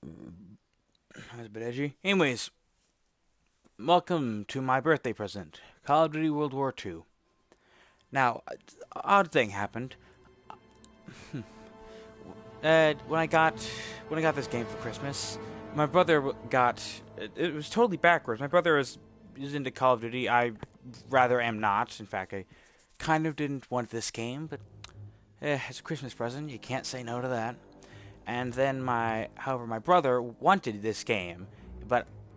That's a bit edgy. Anyways, welcome to my birthday present, Call of Duty World War II. Now, odd thing happened. When I got this game for Christmas, my brother got it was totally backwards. My brother is into Call of Duty. I rather am not. In fact, I kind of didn't want this game, but it's a Christmas present. You can't say no to that. And then however, my brother wanted this game,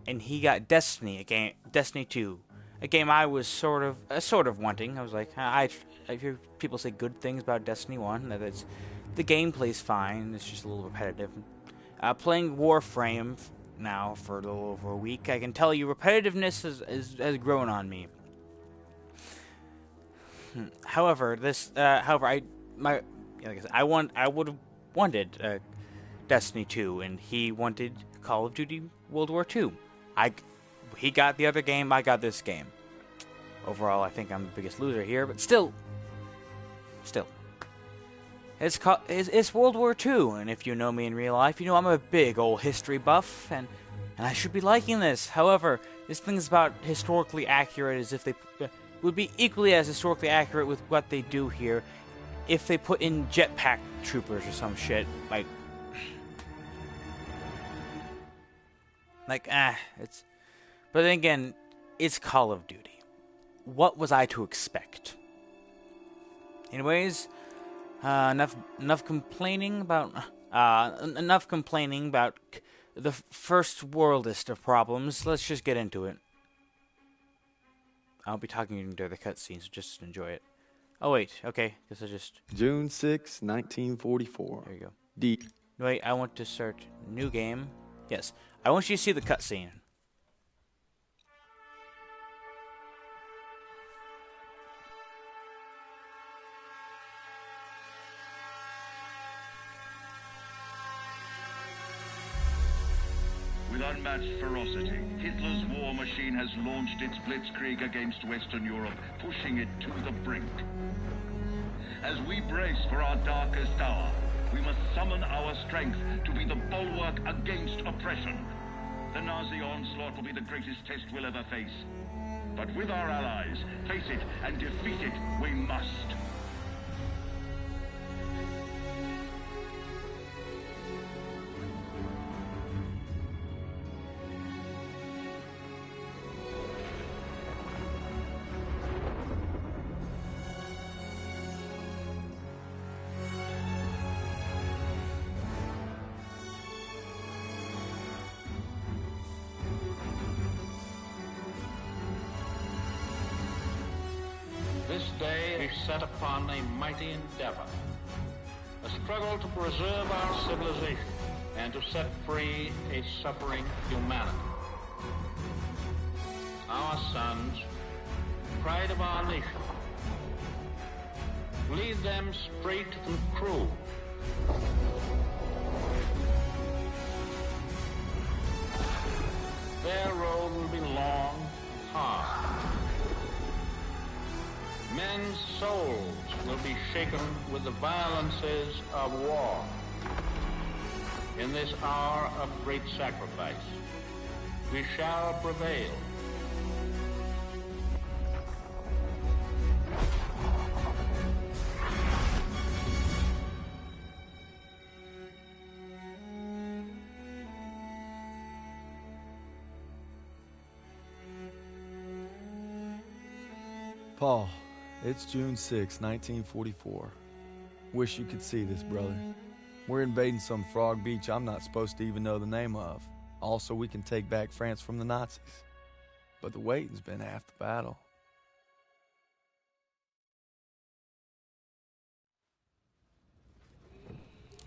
and he got Destiny 2, a game I was sort of wanting. I was like, I hear people say good things about Destiny 1, that the gameplay's fine, it's just a little repetitive. Playing Warframe now for a little over a week, I can tell you repetitiveness has grown on me. However, like I said, I would have wanted Destiny 2, and he wanted Call of Duty World War II. He got the other game, I got this game. Overall, I think I'm the biggest loser here, but still. It's World War II, and if you know me in real life, you know I'm a big old history buff, and I should be liking this. However, this thing's about historically accurate as if they would be equally as historically accurate with what they do here if they put in jetpack troopers or some shit. It's... But then again, it's Call of Duty. What was I to expect? Anyways, enough complaining about the first worldest of problems. Let's just get into it. I'll be talking during the cutscenes, so just enjoy it. Oh wait, okay, guess I just... June 6, 1944. There you go. D. Wait, I want to start new game. Yes, I want you to see the cutscene. With unmatched ferocity, Hitler's war machine has launched its blitzkrieg against Western Europe, pushing it to the brink. As we brace for our darkest hour, we must summon our strength to be the bulwark against oppression. The Nazi onslaught will be the greatest test we'll ever face. But with our allies, face it and defeat it we must. This day is set upon a mighty endeavor, a struggle to preserve our civilization and to set free a suffering humanity. Our sons, pride of our nation, lead them straight and true. Their road will be long and hard. Men's souls will be shaken with the violences of war. In this hour of great sacrifice, we shall prevail. Paul, it's June 6, 1944. Wish you could see this, brother. We're invading some frog beach I'm not supposed to even know the name of. Also, we can take back France from the Nazis. But the waiting's been half the battle.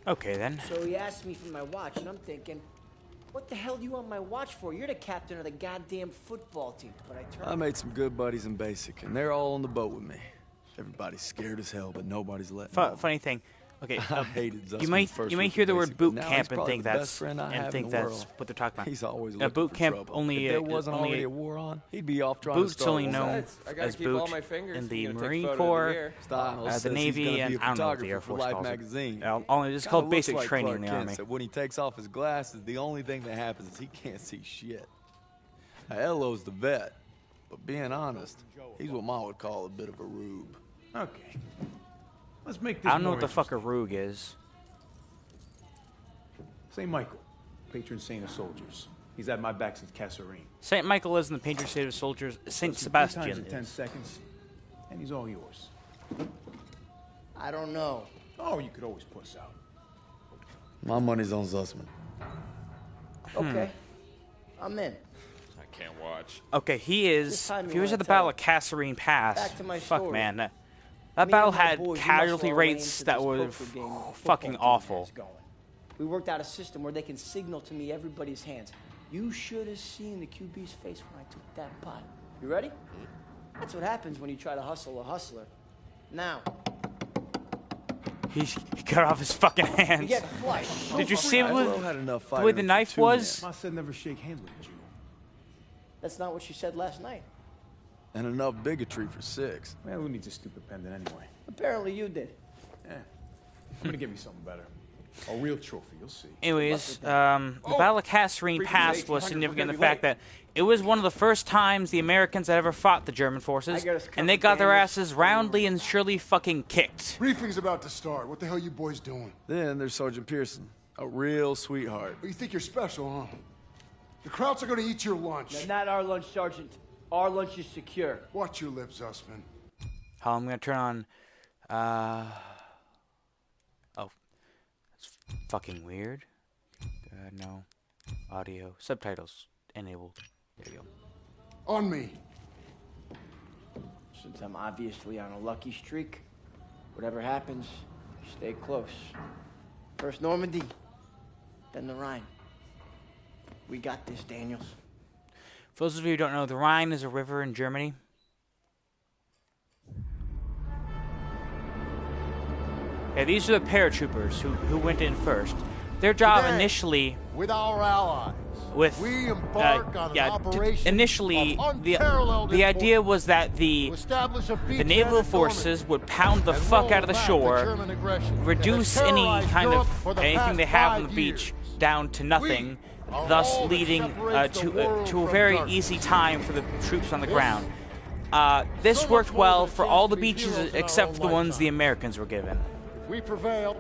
Okay, then. So he asked me for my watch, and I'm thinking, what the hell do you want my watch for? You're the captain of the goddamn football team. But I made some good buddies in basic, and they're all on the boat with me. Everybody's scared as hell, but nobody's letting go. Funny thing, Okay, I hated Zussman you may first hear week the of word basic, boot but now camp he's and probably think the best that's friend I have in the that's world. what they're talking about. He's always looking boot for camp trouble. only If there wasn't only already a war on, he'd be off trying to Boot's start only one. known I gotta as keep all boot my fingers. in the You know, take Marine photos of Corps, the air. Styles the says he's Navy, gonna and be a I don't know what the photographer Air for Force Life calls it. magazine. Only it's Kinda called looks basic like training Clark in the Kent Army. said when he takes off his glasses, the only thing that happens is he can't see shit. Now, Elo's the vet, but being honest, he's what Ma would call a bit of a rube. Okay. Let's make this I don't know more what the fuck a interesting. rogue is. St. Michael, patron saint of soldiers. He's had my back since Kasserine. Saint Michael is in the patron saint of soldiers. Saint Times Sebastian in 10 is. seconds, and he's all yours. I don't know. Oh, you could always puss out. My money's on Zussman. Okay. I'm in. I can't watch. Okay, he is. This time If you he was wanna at the tell Battle it. of Kasserine Pass, Back to my fuck story. man, that Me battle and my had boys, we must casualty all lay rates into that this were poker game the football fucking team awful. has going. We worked out a system where they can signal to me everybody's hands. You should have seen the QB's face when I took that pot. You ready? That's what happens when you try to hustle a hustler. Now, He cut off his fucking you hands. get flush. Did you see it Elo with had enough the way fighting the for knife 2 was? men. Ma said never shake hands with a Jew. That's not what she said last night. And enough bigotry for 6. Man, who needs a stupid pendant anyway? Apparently you did. Yeah. I'm gonna give you something better. A real trophy, you'll see. Anyways, the Battle of Kasserine Pass was significant in the fact that it was one of the first times the Americans had ever fought the German forces, I got us and they covered, got their damn it. asses roundly and surely fucking kicked. Briefing's about to start. What the hell you boys doing? Then there's Sergeant Pearson, a real sweetheart. Oh, you think you're special, huh? The Krauts are gonna eat your lunch. Not our lunch, Sergeant. Our lunch is secure. Watch your lips, Zussman. How I'm gonna turn on, oh, that's fucking weird. No, audio, subtitles enabled. There you go. On me. Since I'm obviously on a lucky streak, whatever happens, stay close. First Normandy, then the Rhine. We got this, Daniels. For those of you who don't know, the Rhine is a river in Germany. Okay, these are the paratroopers who went in first. Their job Today, initially with our allies, with we embark on an operation initially of the unparalleled idea was that the to establish a beachhead naval in forces Normandy would pound the and fuck roll out of the back shore, German aggression that reduce has any terrorized kind Europe of for the anything past they have on the 5 beach years. down to nothing, are thus all that leading separates the world to a from very darkness. easy time for the troops on the This- ground. This so worked much more well than a for chance all to the be beaches heroes in our except own for the ones the lifetime. Americans were given. If we prevail,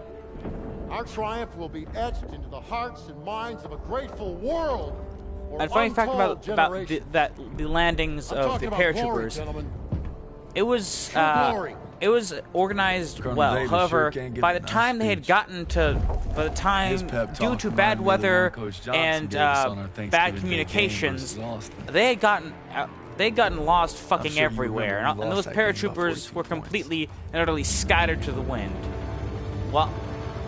our triumph will be etched into the hearts and minds of a grateful world. for And funny fact about untold generations. the landings I'm of talking the about glory, paratroopers, gentlemen. it was True glory. it was organized Colonel well. Davis However, sure can give by a the nice time they had speech. gotten to, by the time His pep due talk to reminded bad me of the weather one Coach Johnson and gave us on our bad Thanksgiving communications, Day game versus Austin. they had gotten lost fucking sure you everywhere, remember we and those lost that game by paratroopers 42 were points. completely and utterly scattered to the wind.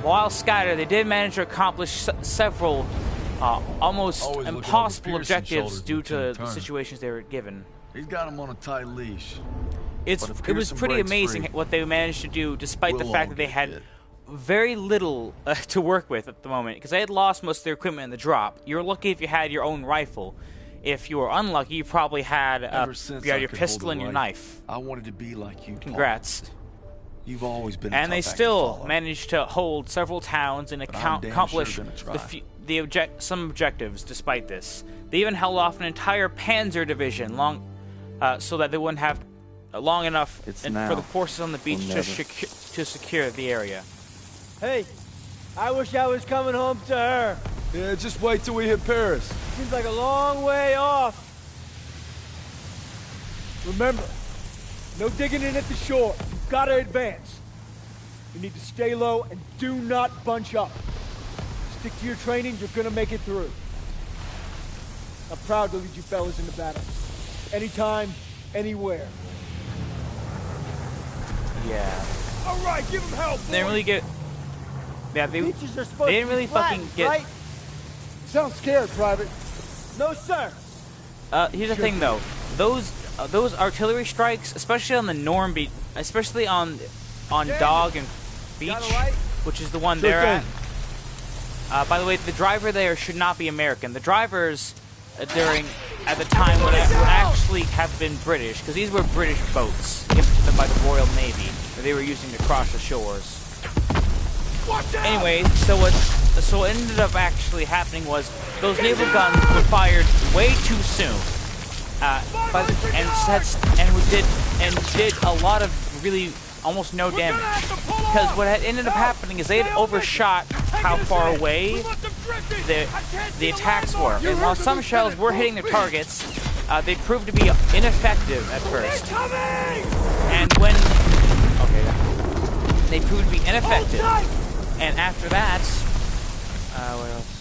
While scattered, they did manage to accomplish several almost Always looking over impossible Pearson's objectives shoulders, due to Lieutenant the Turner. situations they were given. He's got him on a tight leash. But if It was Pearson pretty breaks amazing free, what they managed to do, despite the we'll fact all that they get had hit. very little to work with at the moment, because they had lost most of their equipment in the drop. You were lucky if you had your own rifle. If you were unlucky, you probably had Ever since you had I your could hold pistol a and your rifle, knife. I wanted to be like you, Paul. Congrats. You've always been a And they tough act to still follow. managed to hold several towns and But I'm damn accomplish sure gonna try. some objectives despite this. They even held off an entire panzer division so that they wouldn't have long enough It's for now the forces on the beach or to, never. to secure the area. Hey, I wish I was coming home to her. Yeah, just wait till we hit Paris. Seems like a long way off. Remember, no digging in at the shore. You've got to advance. You need to stay low and do not bunch up. Stick to your training, you're gonna make it through. I'm proud to lead you fellas into battle. Anytime, anywhere. Yeah. All right, give him hell, They didn't really get. Yeah, they Beaches are supposed they didn't to be really fucking flattened, get. right? Sounds scared, Private. No, sir. Here's the thing, though. Those artillery strikes, especially on the Norm beach, especially on Dog and Beach, Got a light? which is the one Sure they're thing. at. By the way, the driver there should not be American. The drivers at the time would actually have been British, because these were British boats given to them by the Royal Navy that they were using to cross the shores. Anyway, so what ended up actually happening was those naval guns were fired way too soon, and did a lot of really almost no damage. Because what had ended up happening is they had overshot how far away the attacks were. And while some shells were hitting their targets, they proved to be ineffective at first. And when they proved to be ineffective, and after that, what else?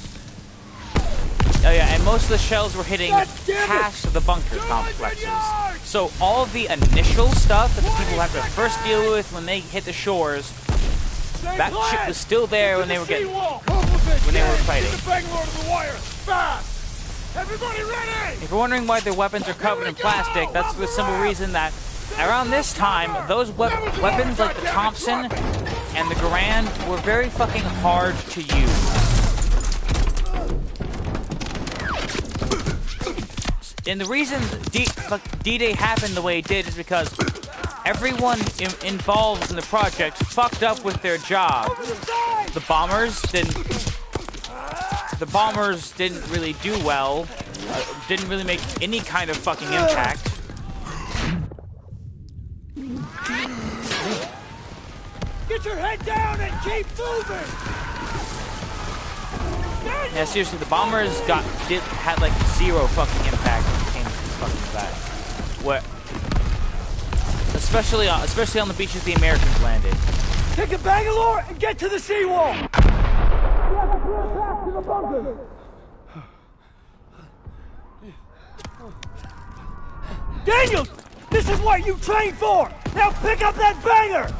Oh yeah, and most of the shells were hitting past the bunker complexes. So all of the initial stuff that the people have to first deal with when they hit the shores, that shit was still there when they were fighting. If you're wondering why their weapons are covered in plastic, that's for the simple reason that around this time, those weapons like the Thompson and the Garand were very fucking hard to use. And the reason D-Day happened the way it did is because everyone involved in the project fucked up with their job. The bombers didn't really do well. Didn't really make any kind of fucking impact. Get your head down and keep moving! Yeah, seriously, the bombers had like zero fucking impact when it came to this fucking that. What? Especially on the beaches the Americans landed. Take a Bangalore and get to the seawall! Daniels! This is what you trained for! Now pick up that banger!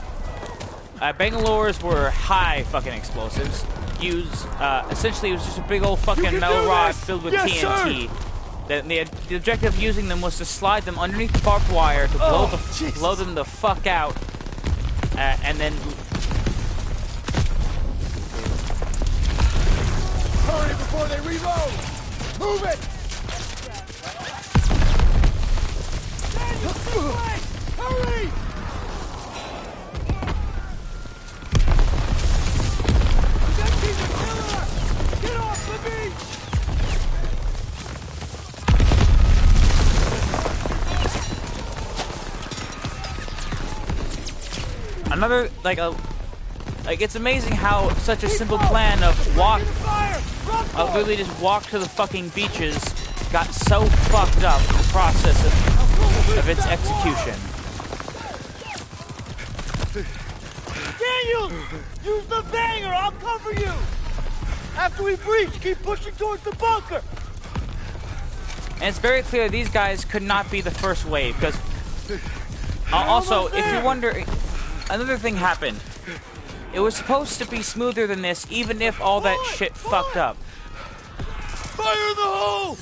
Bangalores were high fucking explosives. Essentially it was just a big old fucking metal rod filled with TNT. The objective of using them was to slide them underneath the barbed wire to blow them the fuck out, and then... Hurry before they reload! Move it! Hurry! Get off the beach! Another, it's amazing how such a simple plan of really just walk to the fucking beaches got so fucked up in the process of its execution. Daniel! Use the banger! I'll cover you! After we breach, keep pushing towards the bunker! And it's very clear these guys could not be the first wave, because... also, if you're wondering... Another thing happened. It was supposed to be smoother than this, even if all that shit fucked up. Fire in the hole!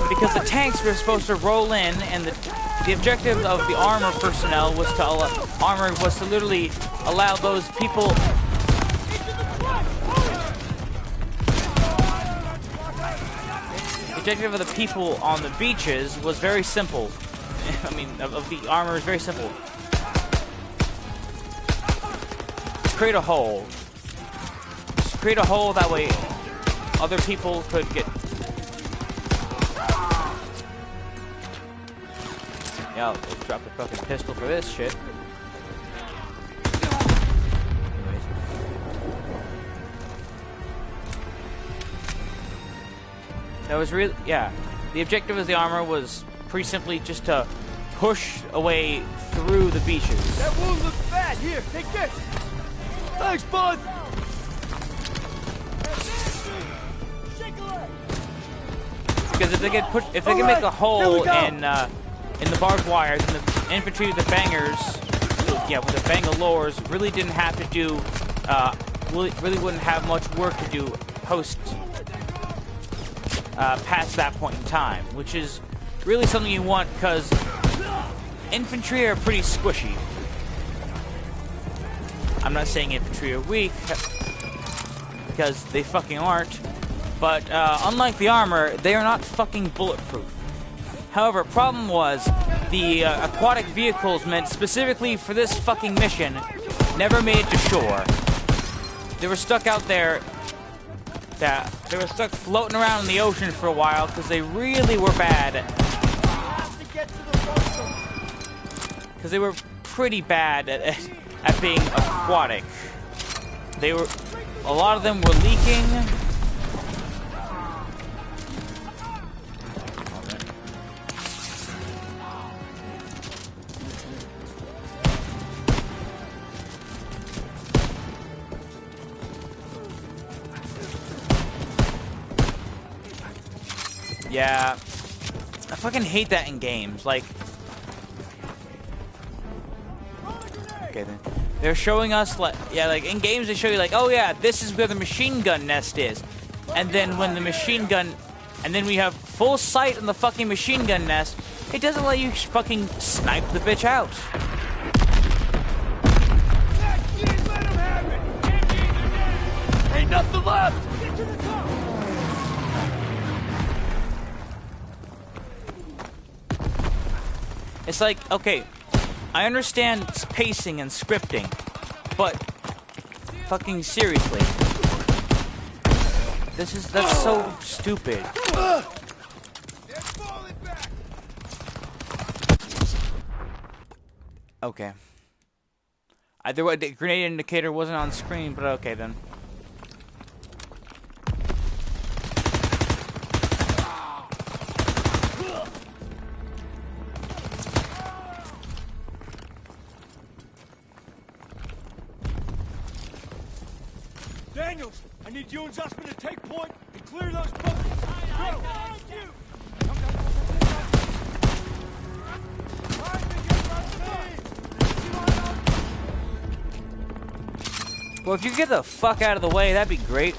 Because the tanks were supposed to roll in, and the objective of the armor personnel was to literally allow those people. The objective of the people on the beaches was very simple. I mean, of the armor is very simple. Create a hole. Just create a hole, that way other people could get... Yeah, I'll drop the fucking pistol for this shit. Anyways. That was really... Yeah. The objective of the armor was pretty simply just to push away through the beaches. That wound looks bad. Here, take this. Thanks, bud. Because if they can make a hole in the barbed wire, then the infantry, the bangers, with the Bangalores, really didn't have to do, really wouldn't have much work to do past that point in time, which is really something you want, because infantry are pretty squishy. I'm not saying infantry are weak, because they fucking aren't. But unlike the armor, they are not fucking bulletproof. However, problem was the aquatic vehicles meant specifically for this fucking mission never made it to shore. They were stuck out there. They were stuck floating around in the ocean for a while because they really were bad. Because they were pretty bad at being aquatic. A lot of them were leaking. Yeah, I fucking hate that in games. Like, okay then, they're showing us like, yeah, like in games they show you like, oh yeah, this is where the machine gun nest is, and then when the machine gun, and then we have full sight on the fucking machine gun nest, it doesn't let you fucking snipe the bitch out. Ain't nothing left. Get to the top. It's like, okay, I understand pacing and scripting, but fucking seriously, that's so stupid. Okay. The grenade indicator wasn't on screen, but okay then. Daniels, I need you and Zussman to take point and clear those bunkers. Go! Well, if you get the fuck out of the way, that'd be great.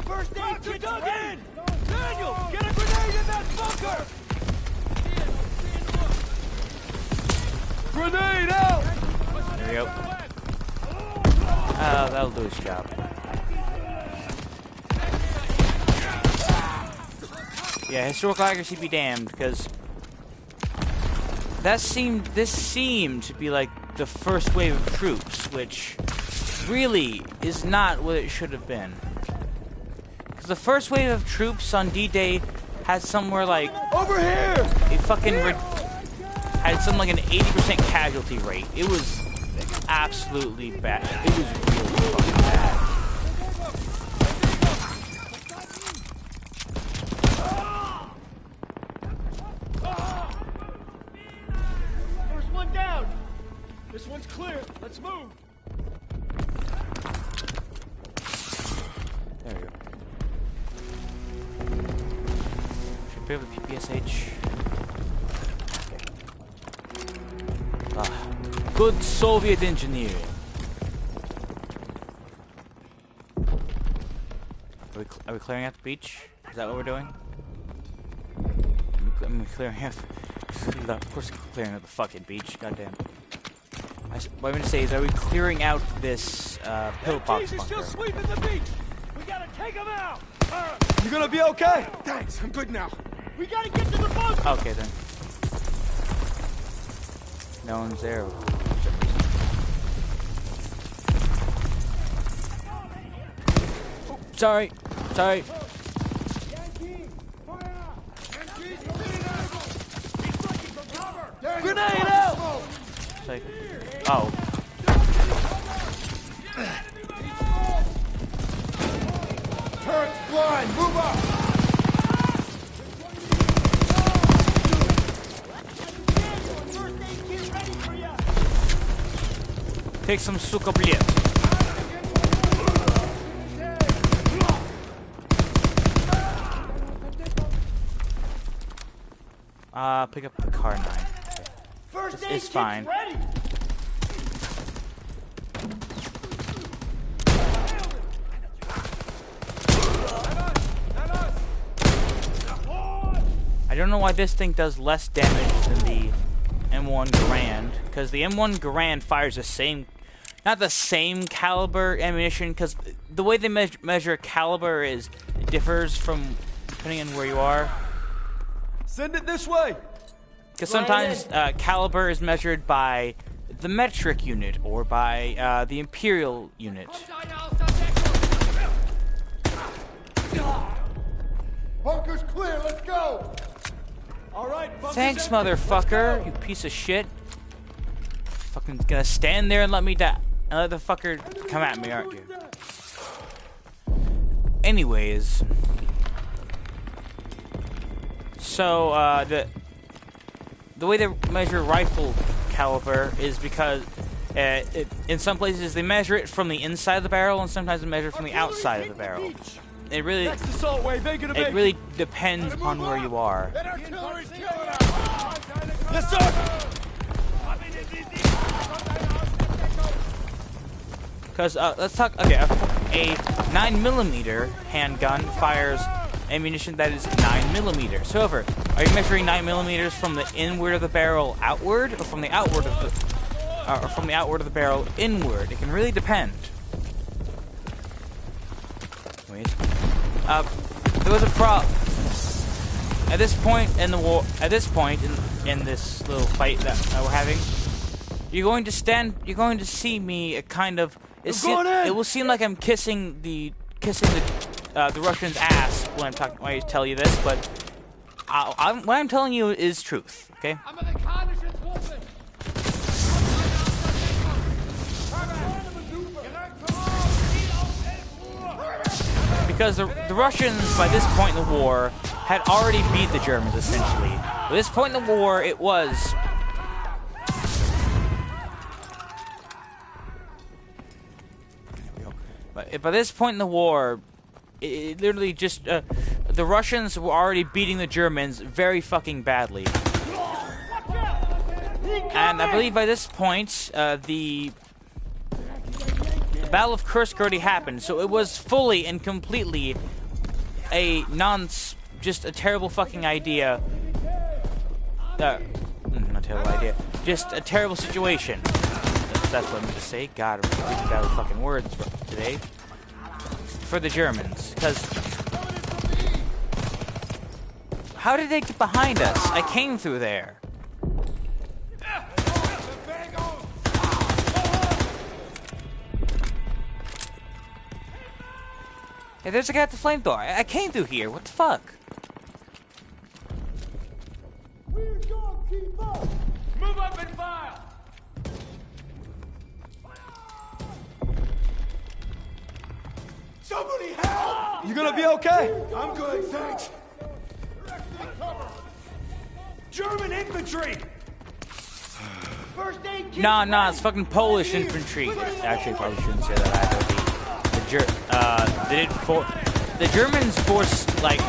First aid kit dug in! Daniel, get a grenade in that bunker! Grenade out! There we go. That'll do its job. Yeah, historical accuracy be damned, because this seemed to be like the first wave of troops, which really is not what it should have been. Because the first wave of troops on D-Day had somewhere like over here, a fucking had something like an 80% casualty rate. It was absolutely bad. It was really fucking bad. First one down. This one's clear. Let's move. There we go. Should be able to PPSH. Okay. Ah, good Soviet engineering. Are we clearing out the beach? Is that what we're doing? Are we clearing out? Of course, clearing out the fucking beach. Goddamn. What I'm gonna say is, are we clearing out this pillbox bunker? Still sweeping the beach. We gotta take him out. You gonna be okay? Thanks, I'm good now. We gotta get to the bunker. Okay then. No one's there. Oh, sorry. Sorry. Grenade out! It's like, oh. Turret's blind! Move up! Take some suka блед. Pick up the car 9. It's fine. I don't know why this thing does less damage than the M1 Garand, because the M1 Garand fires the same, not the same caliber ammunition, because the way they measure caliber it differs from depending on where you are. Send it this way. Because sometimes caliber is measured by the metric unit or by the imperial unit. Bunker's clear, let's go! All right, Thanks, motherfucker, you piece of shit. Fucking gonna stand there and let me die. And let the fucker come at me, aren't you? Anyways. So, the way they measure rifle caliber is because in some places they measure it from the inside of the barrel and sometimes they measure it from the outside of the barrel. It really depends upon where you are. Yes, sir. Because let's talk. Okay, a 9mm handgun fires ammunition that is 9mm. However, are you measuring 9mm from the inward of the barrel outward, or from the outward of the, or from the outward of the barrel inward? It can really depend. Wait. There was a problem. At this point in the war, at this point in this little fight that we're having, you're going to see me kind of. It will seem like I'm kissing the Russian's ass when I'm talking. When I tell you this, but what I'm telling you is truth. Okay. Because the Russians, by this point in the war, had already beat the Germans, essentially. By this point in the war, it was... By this point in the war, it literally just... the Russians were already beating the Germans very fucking badly. And I believe by this point, the Battle of Kursk already happened, so it was fully and completely just a terrible fucking idea. Not a terrible idea. Just a terrible situation. That's what I meant to say. God, I'm thinking about the fucking words today. For the Germans, because how did they get behind us? I came through there. Hey, there's a guy at the flamethrower. I came through here. What the fuck? We're gonna keep up. Move up and fire. Somebody help! You gonna be okay? I'm good, thanks. German infantry. First aid kit. Nah, it's fucking Polish infantry. Actually, I probably shouldn't say that either. The Germans forced, like,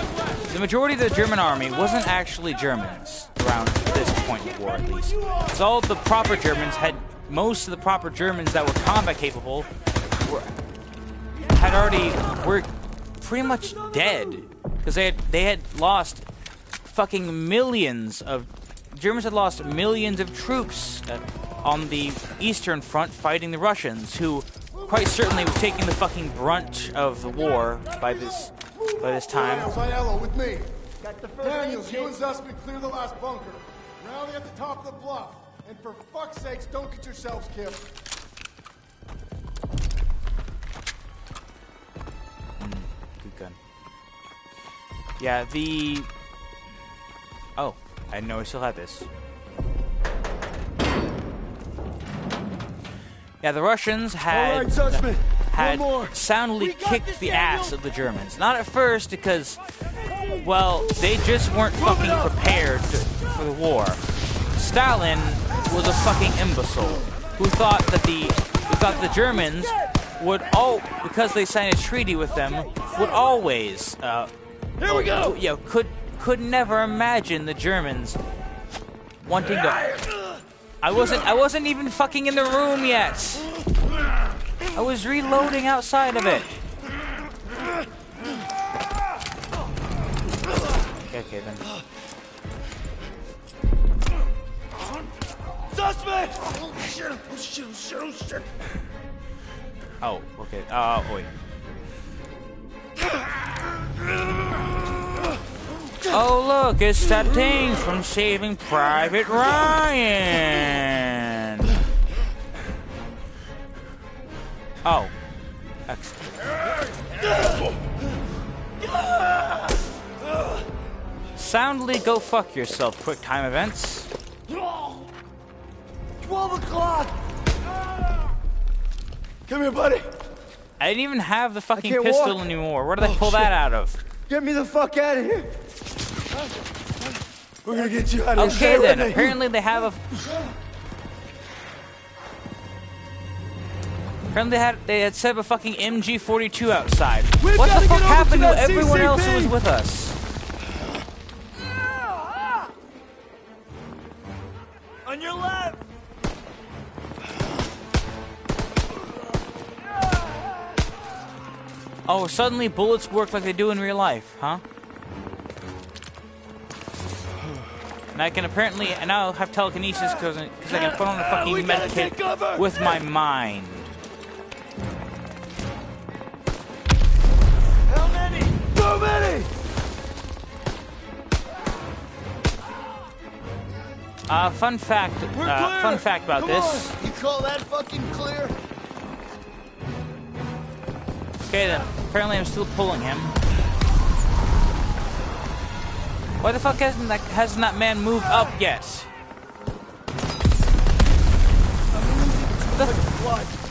the majority of the German army wasn't actually Germans around this point in the war, at least. Because all the proper Germans most of the proper Germans that were combat capable were pretty much dead. Because they had lost fucking Germans had lost millions of troops on the Eastern Front fighting the Russians, who quite certainly was taking the fucking brunt of the war by this time. Daniels, Aiello, with me. Daniels, you and Zussman clear the last bunker. Rally at the top of the bluff. And for fuck's sakes, don't get yourselves killed. Good gun. Yeah, oh, I didn't know I still had this. Yeah, the Russians had soundly kicked the ass of the Germans. Not at first, because, well, they just weren't fucking prepared for the war. Stalin was a fucking imbecile who thought that the Germans would because they signed a treaty with them, would always Here we go. Yeah, could never imagine the Germans wanting to. I wasn't even fucking in the room yet. I was reloading outside of it. Okay then. suspect! Oh, shit. Oh, shit. Oh, shit. Oh, shit. Oh, okay. Wait. Oh, look, it's that thing from Saving Private Ryan. Oh. Excellent. Soundly go fuck yourself, QuickTime Events. 12 o'clock! Come here, buddy. I didn't even have the fucking can't pistol walk. anymore. Where did I Oh, pull shit. that out of? Get me the fuck out of here. We're gonna get you out of here. Okay then, apparently they have a... Apparently they had set up a fucking MG42 outside. We've What gotta the fuck get over happened to to that everyone else who CCP? was with us? On your left. Oh, suddenly bullets work like they do in real life, huh? And I can apparently now have telekinesis because I can put on a fucking med kit with my mind. How many? So many! Fun fact about Come this. on. You call that fucking clear? Okay then, apparently I'm still pulling him. Why the fuck hasn't that man moved up yet?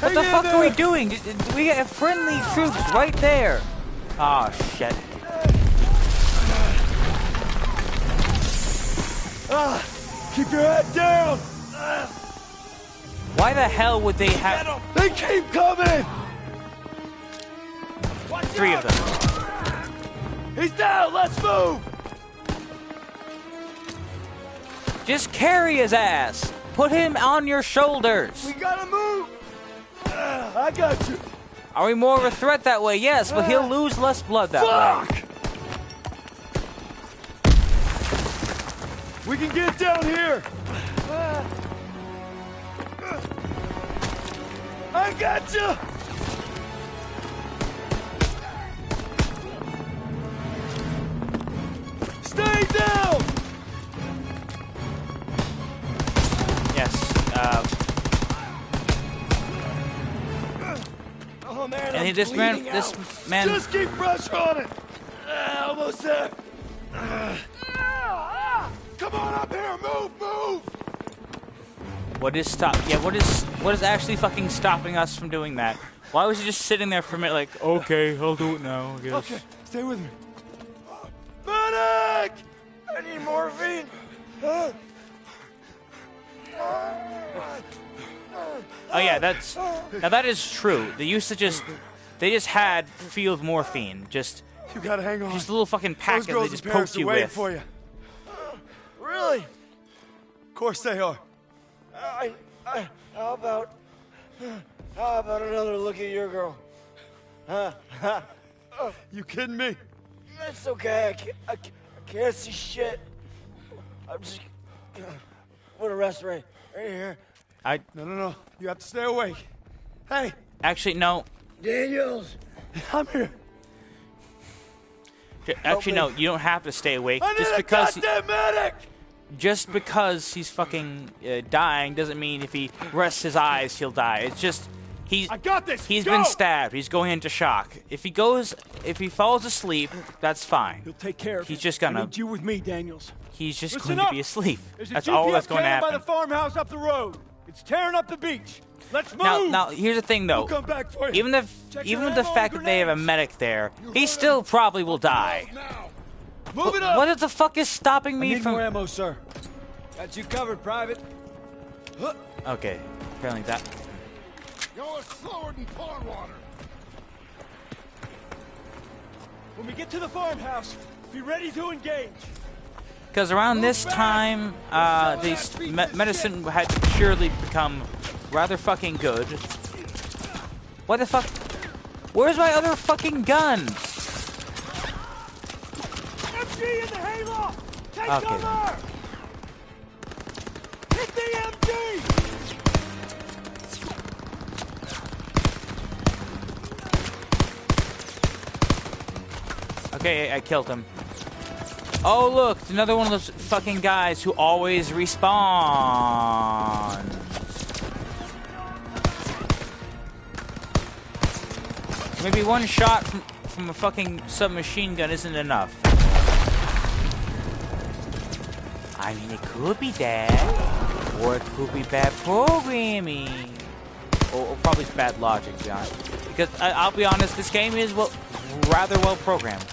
What the fuck are we doing? We have friendly troops right there. Oh shit. Keep your head down! Why the hell would they have They keep coming! three of them? He's down! Let's move! Just carry his ass. Put him on your shoulders. We gotta move! I got you! Are we more of a threat that way? Yes, but he'll lose less blood that way. Fuck! We can get down here! I got you! Stay down! Yes. Oh man, And I'm this man, bleeding this out. man. Just keep pressure on it! Almost there! Come on up here! Move! What is stop? Yeah, what is actually fucking stopping us from doing that? Why was he just sitting there for a minute, like, okay, I'll do it now, I guess. Okay, stay with me. Medic! I need morphine! Oh yeah, that is true. They used to they just had field morphine, just You gotta hang on. a little fucking Those packet they girls just in Paris poked are you waiting with. for you. Really? Of course they are. How about another look at your girl? You kidding me? It's okay. I can't see shit. I'm just gonna rest right here. No. You have to stay awake. Hey, Actually, no. Daniels. I'm here. Actually, no. You don't have to stay awake. I need Just a because goddamn medic. just because he's fucking dying doesn't mean if he rests his eyes he'll die. It's just I got this. he's Go. been stabbed. He's going into shock. If he falls asleep, that's fine. He'll take care of He's it. just gonna- I need you with me, Daniels. He's just Listen going to up. be asleep. There's a That's GPS all that's going to cannon by happen. the farmhouse up the road. It's tearing up the beach. Let's move. Now, here's the thing, though. We'll come back for you. Even with the ammo fact and that they have a grenades. medic there, he still probably will die. Move it up. What the fuck is stopping me from? ammo, sir. Got you covered, Private. Okay, apparently that. Y'all are slower than pond water. When we get to the farmhouse, be ready to engage. Because around this time, medicine had surely become rather fucking good. What the fuck? Where's my other fucking gun? MG in the hayloft. Take Okay. cover. Hit the MG! Okay, I killed him. Oh, look, it's another one of those fucking guys who always respawn. Maybe one shot from a fucking submachine gun isn't enough. I mean, it could be that, or it could be bad programming, or probably it's bad logic, to be honest. Because I'll be honest, this game is rather well programmed.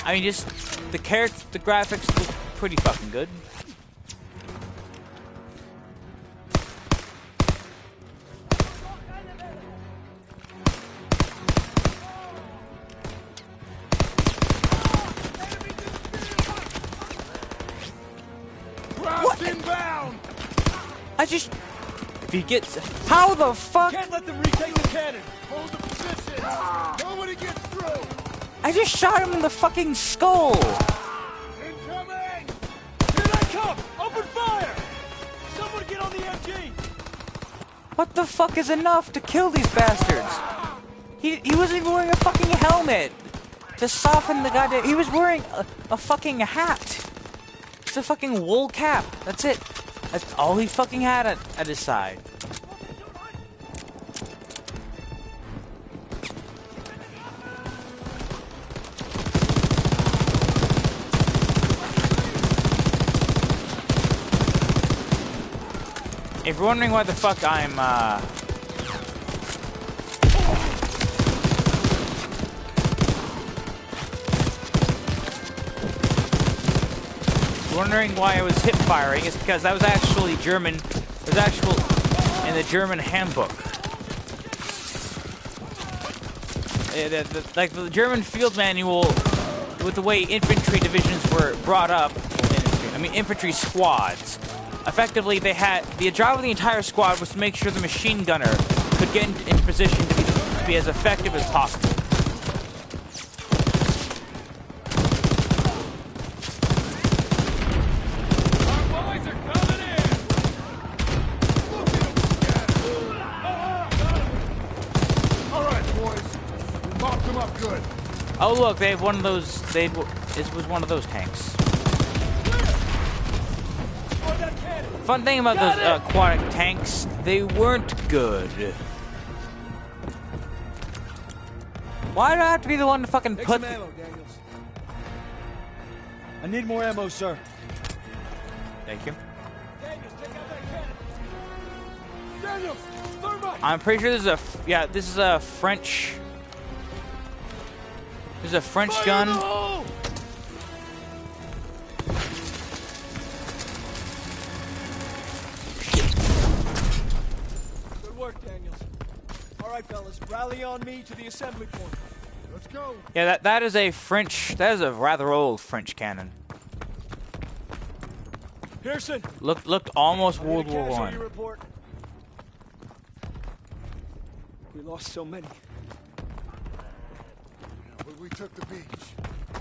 I mean, just the graphics look pretty fucking good. What? Inbound! If he gets, how the fuck? Can't let them retake the cannon! Hold the position! Nobody gets through! I just shot him in the fucking skull! Incoming! Here they come! Open fire! Someone get on the MG! What the fuck is enough to kill these bastards? He wasn't even wearing a fucking helmet to soften the goddamn. He was wearing a fucking hat. It's a fucking wool cap. That's it. That's all he fucking had at his side. If you're wondering why the fuck I'm wondering why I was hip firing, it's because that was actually German. It was actual in the German handbook. Like the German field manual, with the way infantry divisions were brought up. Infantry squads. Effectively, they had the job of the entire squad was to make sure the machine gunner could get in position to be as effective as possible. Oh look, they have one of those. It was one of those tanks. Fun thing about those aquatic tanks, they weren't good. Why do I have to be the one to fucking Take put? some ammo, Daniels. I need more ammo, sir. Thank you. Daniels, take out that cannon. Daniels, thermite. I'm pretty sure this is this is a French. This is a French gun. Good work, Daniels. All right, fellas, rally on me to the assembly point. Let's go. Yeah, that is a French. That is a rather old French cannon. Pearson. Looked almost World War Casualty I. report. We lost so many. But we took the beach.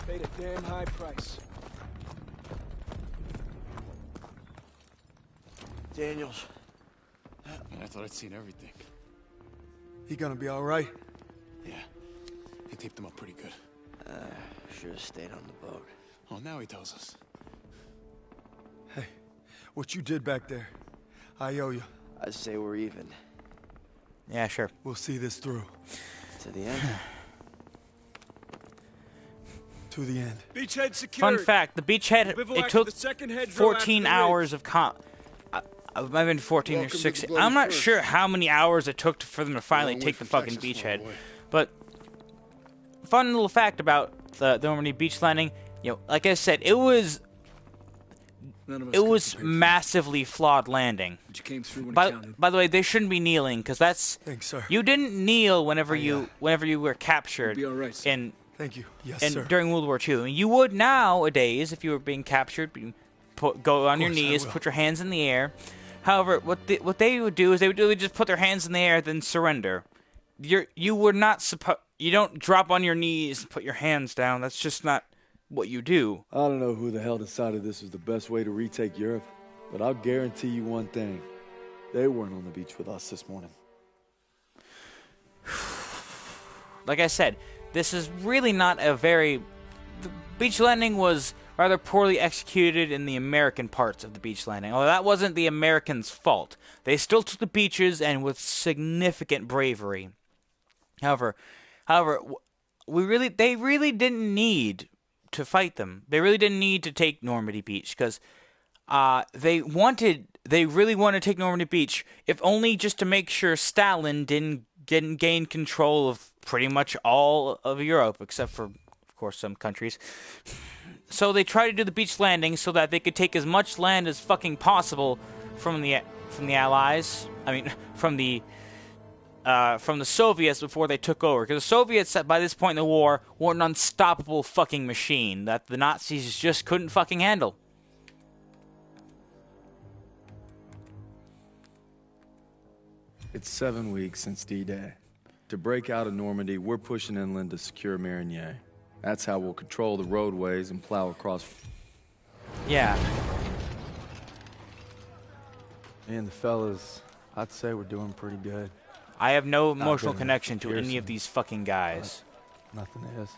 Paid a damn high price. Daniels. I thought I'd seen everything. He gonna be all right? Yeah. He taped him up pretty good. Should have stayed on the boat. Well, now he tells us. Hey, what you did back there, I owe you. I say we're even. Yeah, sure. We'll see this through. To the end. To the end. Beachhead secured. Fun fact: the beachhead. It took 14 hours of I've been 14 or 16. I'm not sure how many hours it took for them to finally take the fucking beachhead. But fun little fact about the Normandy beach landing, like I said, it was massively flawed landing. But you came through when By it counted. the way, they shouldn't be kneeling because that's Thanks, sir. you didn't kneel whenever you were captured You'll be all right, sir. in Thank you. Yes, and sir. during World War II. I mean, you would nowadays if you were being captured, go on your course I knees, will. put your hands in the air. However, what they would do is they would really just put their hands in the air, then surrender. You were not supposed. You don't drop on your knees and put your hands down. That's just not what you do. I don't know who the hell decided this was the best way to retake Europe. But I'll guarantee you one thing. They weren't on the beach with us this morning. Like I said, this is really not a very... The beach landing was rather poorly executed in the American parts of the beach landing. Although that wasn't the Americans' fault. They still took the beaches and with significant bravery. However, they really didn't need to fight them. They really didn't need to take Normandy Beach because they really wanted to take Normandy Beach, if only just to make sure Stalin didn't gain control of pretty much all of Europe, except for, of course, some countries. So they tried to do the beach landing so that they could take as much land as fucking possible from the Allies. I mean, from the Soviets before they took over. Because the Soviets, by this point in the war, were an unstoppable fucking machine that the Nazis just couldn't fucking handle. It's 7 weeks since D-Day. To break out of Normandy, we're pushing inland to secure Marigny. That's how we'll control the roadways and plow across. Yeah. And the fellas, I'd say we're doing pretty good. I have no emotional connection to any of these fucking guys. Nothing is.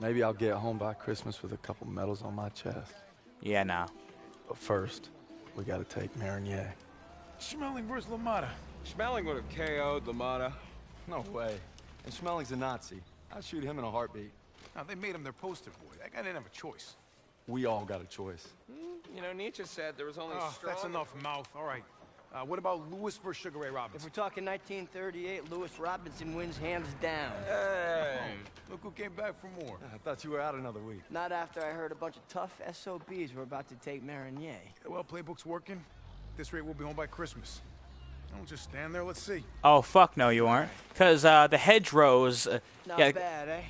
Maybe I'll get home by Christmas with a couple medals on my chest. Yeah, nah. But first, we gotta take Marigny. Schmeling versus LaMotta. Schmeling would have KO'd LaMotta. No way. And Schmeling's a Nazi. I'd shoot him in a heartbeat. Now, they made him their poster boy. That guy didn't have a choice. We all got a choice. You know, Nietzsche said there was only strong... That's enough mouth. All right. What about Lewis versus Sugar Ray If Robinson? we're talking 1938, Lewis Robinson wins hands down. Hey. Look who came back for more. I thought you were out another week. Not after I heard a bunch of tough SOBs were about to take Marigny. Yeah, well, playbook's working. At this rate, we'll be home by Christmas. Don't just stand there. Let's see. Oh, fuck no, you aren't. Because the hedgerows... Not yeah, bad, eh?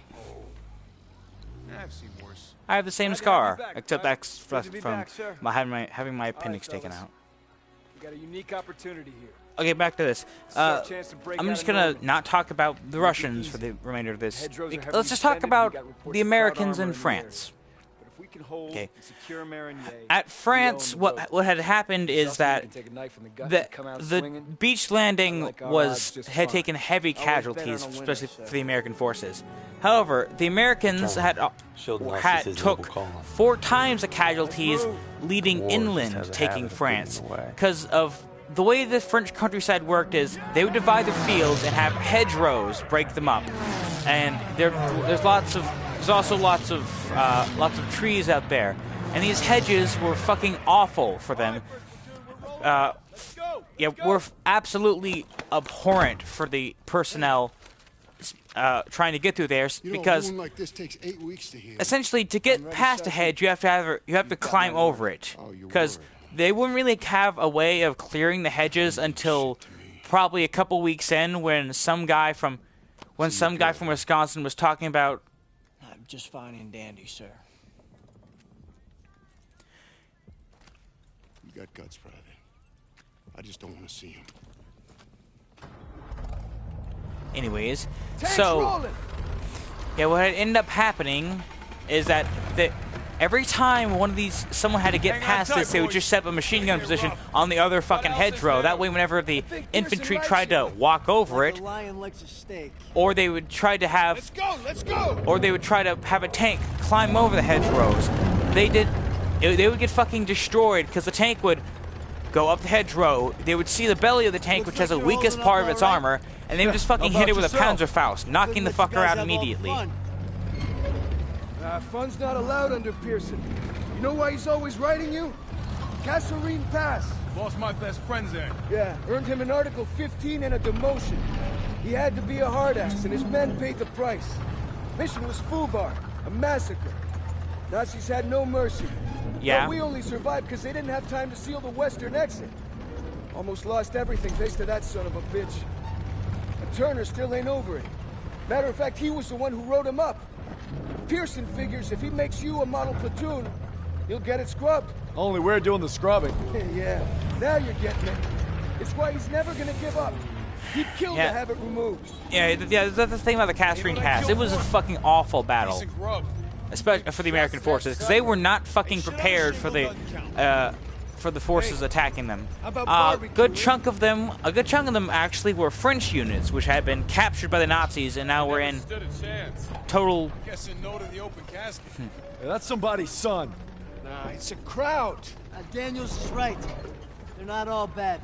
Yeah, I've seen worse. I have the same Glad to scar, have you back, except Bud. that's Good to be from back, sir. having my appendix taken fellas. out. We got a unique opportunity here. Okay, back to this. This is our chance to break I'm out just of gonna Normandy. not talk about the Make it Russians for easy. the remainder of this. Hedgerows are heavily Let's just talk defended, about we got reports the of Americans crowd and armor in the France. But if we can hold Okay. and secure Marigny, At France, we own the boat. what had happened is Justin, that you can take a knife in the gut the and come out the swinging. beach landing Like our odds just had fine. taken heavy Always bet casualties, on a winner, especially sir. for the American forces. However, the Americans Sheldon Ross had is his took noble calling. 4 times the casualties leading War just inland, has a taking habit of France, getting away. because of the way the French countryside worked is they would divide their fields and have hedgerows break them up, and there's also lots of trees out there, and these hedges were fucking awful for them. Were absolutely abhorrent for the personnel trying to get through there because a wound like this takes 8 weeks to heal. essentially to get past a hedge you have to climb over it because they wouldn't really have a way of clearing the hedges until probably a couple weeks in when some guy from Wisconsin was talking about I'm just fine and dandy, sir. You got guts, Private. I just don't want to see him. anyways. Tanks So rolling. yeah, what had ended up happening is that every time someone had to get past this, they would just set up a machine gun position on the other fucking hedgerow. That way, whenever the infantry tried to walk over it, The lion likes a steak. or they would try to have, Let's go! or they would try to have a tank climb over the hedgerows, they would get fucking destroyed because the tank would go up the hedgerow. They would see the belly of the tank, which has the weakest part of its armor, and they would just fucking hit it with a Panzerfaust, knocking the fucker out immediately. Fun's not allowed under Pearson. You know why he's always writing you? Kasserine Pass. Lost my best friends there. Yeah, earned him an Article 15 and a demotion. He had to be a hard ass, and his men paid the price. Mission was FUBAR, a massacre. Nazis had no mercy. Yeah. But we only survived because they didn't have time to seal the western exit. Almost lost everything thanks to that son of a bitch. And Turner still ain't over it. Matter of fact, he was the one who wrote him up. Pearson figures if he makes you a model platoon, he'll get it scrubbed. Only we're doing the scrubbing. Yeah, now you're getting it. It's why he's never gonna give up. He'd kill Yeah. to have it removed. Yeah, that's the thing about the Kasserine Pass. It was a fucking awful battle, Decent grub. especially for the American forces, because they were not fucking prepared for the for the forces attacking them. how about A barbecue, good chunk of them actually were French units, which had been captured by the Nazis, and now we're in Stood a chance. total. Guessing no to the open casket. Yeah, that's somebody's son. Nah, it's a crowd. Daniels is right. They're not all bad.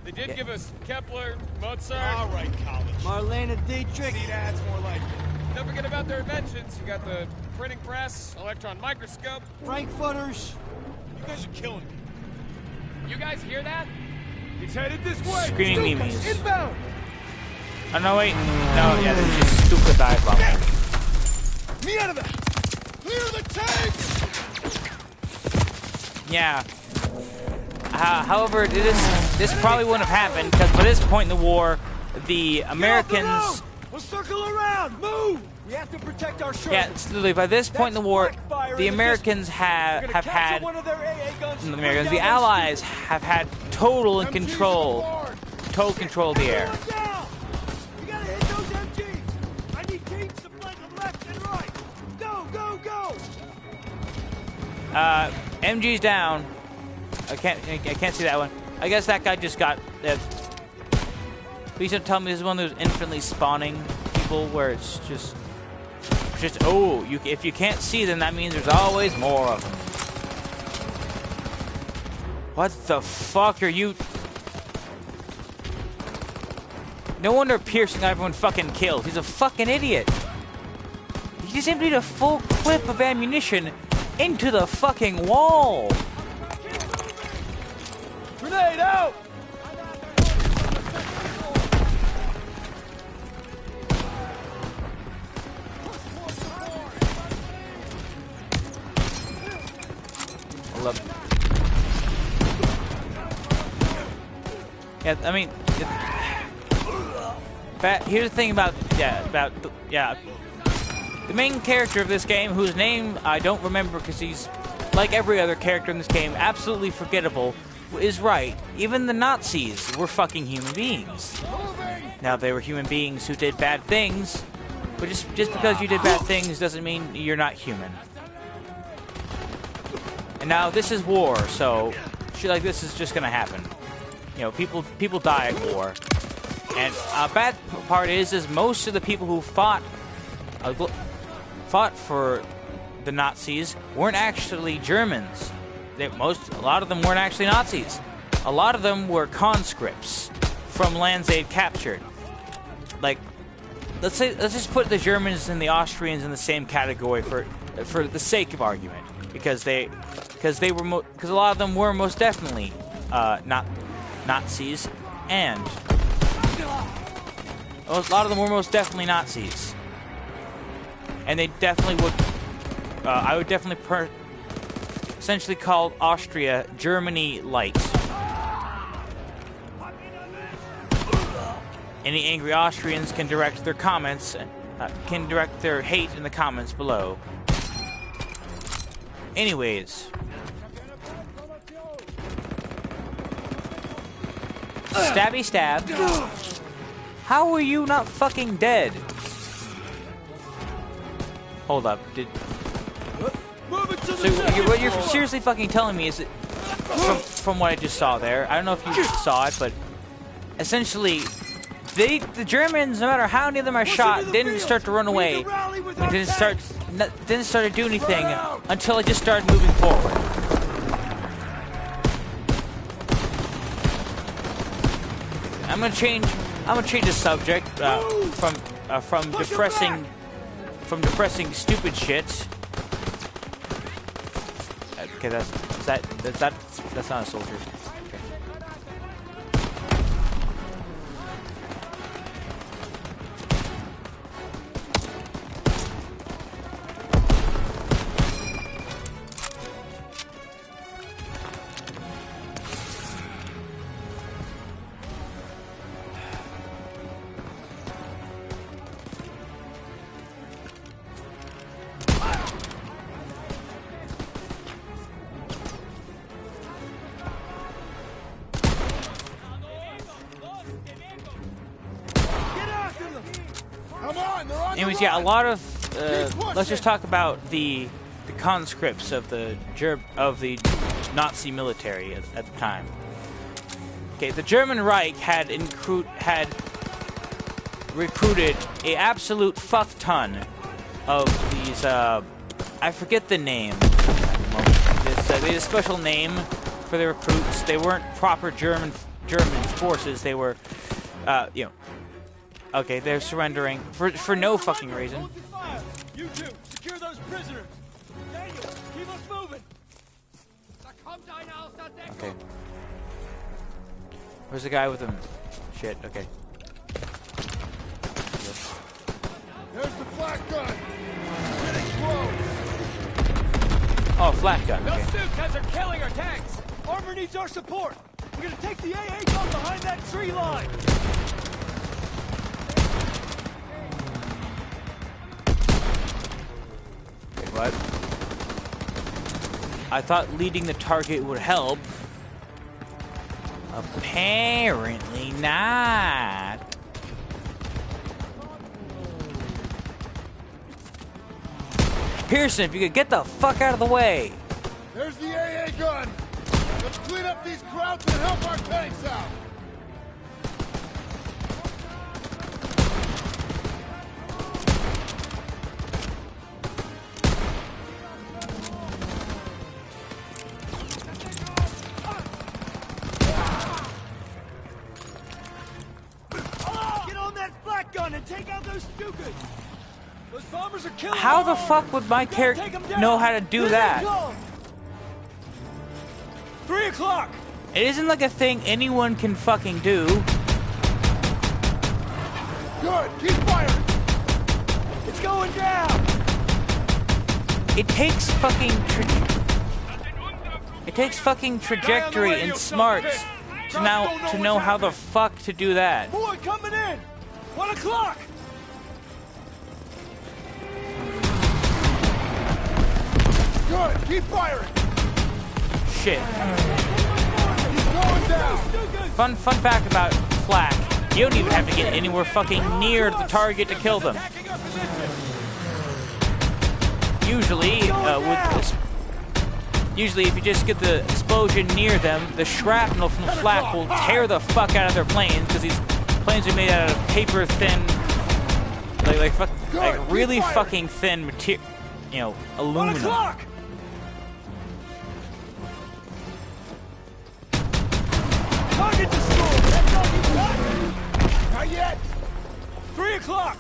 They did give us Kepler, Mozart. All right, college. Marlena Dietrich. See, that's more like it. Don't forget about their inventions. You got the printing press, electron microscope. Frankfurters. You guys are killing me. You guys hear that? It's headed this way. Screaming memes. Inbound. Oh no, wait. No, yeah, they're just stupid dive bomb. Me out of that. Clear the tank. Yeah. However, this probably wouldn't have happened because by this point in the war, the Americans. We'll circle around. Move. We have to protect our shore. Yeah, it's literally by this point in the war, the Americans have had. The Allies have had total control of the air. You gotta hit those MGs. I need teams to flank them left and right. Go, go, go. MG's down. I can't see that one. I guess that guy just got. Please don't tell me this is one of those infinitely spawning people where it's just oh, if you can't see them, that means there's always more of them. What the fuck are you? No wonder Piercing got everyone fucking killed. He's a fucking idiot. He just emptied a full clip of ammunition into the fucking wall. Grenade out. Yeah, I mean, here's the thing about the main character of this game, whose name I don't remember because he's like every other character in this game, absolutely forgettable, is right. Even the Nazis were fucking human beings. Now they were human beings who did bad things, but just because you did bad things doesn't mean you're not human. And now this is war, so shit like this is just gonna happen. You know, people die at war. And a bad part is most of the people who fought for the Nazis weren't actually Germans. A lot of them weren't actually Nazis. A lot of them were conscripts from lands they'd captured. Like, let's just put the Germans and the Austrians in the same category for the sake of argument, because a lot of them were most definitely not Nazis, and a lot of them were most definitely Nazis, and they definitely would. I would definitely essentially call Austria Germany light. Any angry Austrians can direct their comments, can direct their hate in the comments below. Anyways. Stabby stab. How are you not fucking dead? Hold up. So what you're seriously fucking telling me is that from what I just saw there, I don't know if you saw it, but essentially the Germans, no matter how many of them I shot, didn't start to run away. Didn't start to do anything until I just started moving forward. I'm gonna change the subject from depressing stupid shit. Okay, that's not a soldier. Okay. Anyways, yeah, a lot of let's just talk about the conscripts of the Nazi military at the time. Okay, the German Reich had recruited a absolute fuck ton of these, I forget the name. They had a special name for the recruits. They weren't proper German forces. They were, you know, okay, they're surrendering for no fucking reason. You two, secure those prisoners. Daniel, keep us moving. Okay. Where's the guy with him? Shit, okay. There's the flak gun. Getting close. Oh, flat gun. Okay. Those suitcases are killing our tanks. Armor needs our support. We're gonna take the AA gun behind that tree line. Wait, what? I thought leading the target would help. Apparently not. Pearson, if you could get the fuck out of the way. There's the AA gun. Let's clean up these krauts and help our tanks out. Get on that flak gun and take out those Stukas. Those bombers are killing. How the fuck would my character know how to do that? 3 o'clock. It isn't like a thing anyone can fucking do. Good. Keep firing. It's going down. It takes fucking trajectory and smarts to know how the fuck to do that. Boy, coming in. 1 o'clock. Good. Keep firing. Shit. He's going down. Fun fact about flak. You don't even have to get anywhere fucking near the target to kill them. Usually, usually if you just get the explosion near them, the shrapnel from the flak will tear the fuck out of their planes, because these planes are made out of paper thin, like really fucking thin material, you know, aluminum. 1 o'clock. Target destroyed. That's all you got. Not yet. 3 o'clock.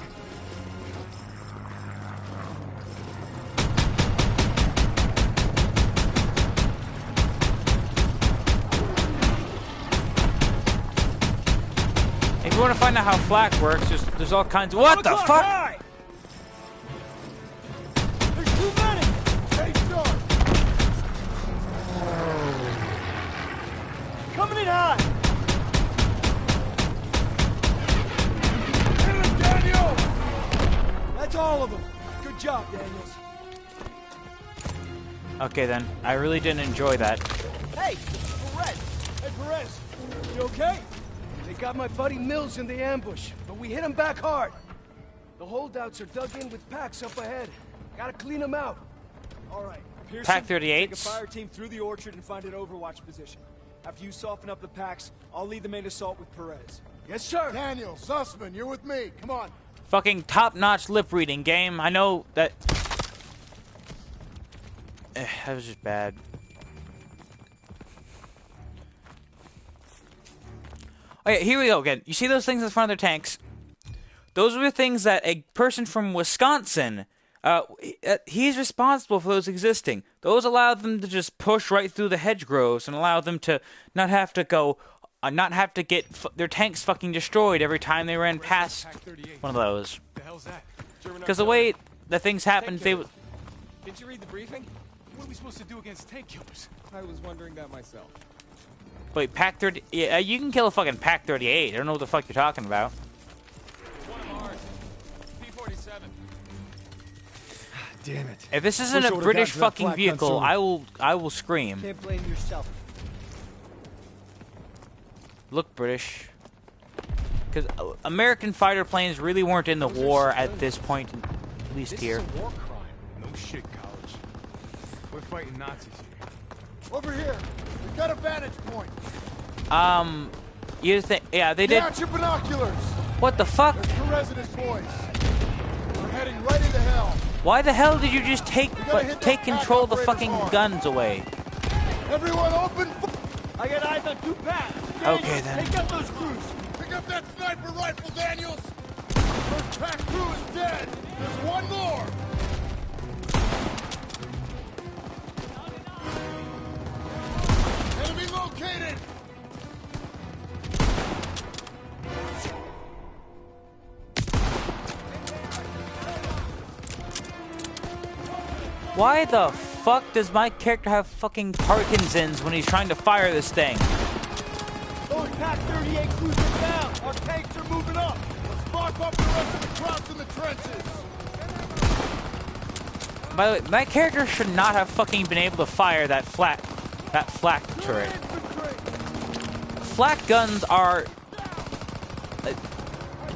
If you want to find out how flak works, there's all kinds of— what the fuck? High. There's too many. Stay sharp. Coming in high. Hit him, Daniel. That's all of them. Good job, Daniels. Okay then, I really didn't enjoy that. Hey, Perez. Hey, Perez. You okay? They got my buddy Mills in the ambush, but we hit him back hard. The holdouts are dug in with packs up ahead. Gotta clean them out. All right, Pearson, Pack 38s. take a fire team through the orchard and find an overwatch position. After you soften up the packs, I'll lead the main assault with Perez. Yes, sir. Daniel, Sussman, you're with me. Come on. Fucking top-notch lip reading game. I know that. That was just bad. Okay, here we go again. You see those things in front of their tanks? Those are the things that a person from Wisconsin, he's responsible for those existing. Those allow them to just push right through the hedgerows and allow them to not have to go, not have to get their tanks fucking destroyed every time they ran past one of those. The hell's that? Because the way the things happen, they would. Didn't you read the briefing? What are we supposed to do against tank killers? I was wondering that myself. Wait, Pack 30. Yeah, you can kill a fucking Pack 38. I don't know what the fuck you're talking about. One of ours. P-47. Damn it. If this isn't a British fucking vehicle, I will scream. Can't blame yourself. Look British. Because American fighter planes really weren't in the war at this point, at least here. This is a war crime. No shit, college. We're fighting Nazis here. Over here. We got a vantage point. You think? Yeah, they Get did. out your binoculars. What the fuck? There's two residence boys. We're heading right into hell. Why the hell did you just take hit take that control of the operator's fucking arm. guns away? Everyone open. I got eyes on 2 paths. Okay then. Take out those crews. Pick up that sniper rifle, Daniels. First pack crew is dead. There's one more. Enemy located. Why the fuck does my character have fucking Parkinson's when he's trying to fire this thing? Those pack 38 crews are down. Our tanks are moving up. Let's block off the rest of the Krauts in the trenches. By the way, my character should not have fucking been able to fire that flak turret. Flak guns are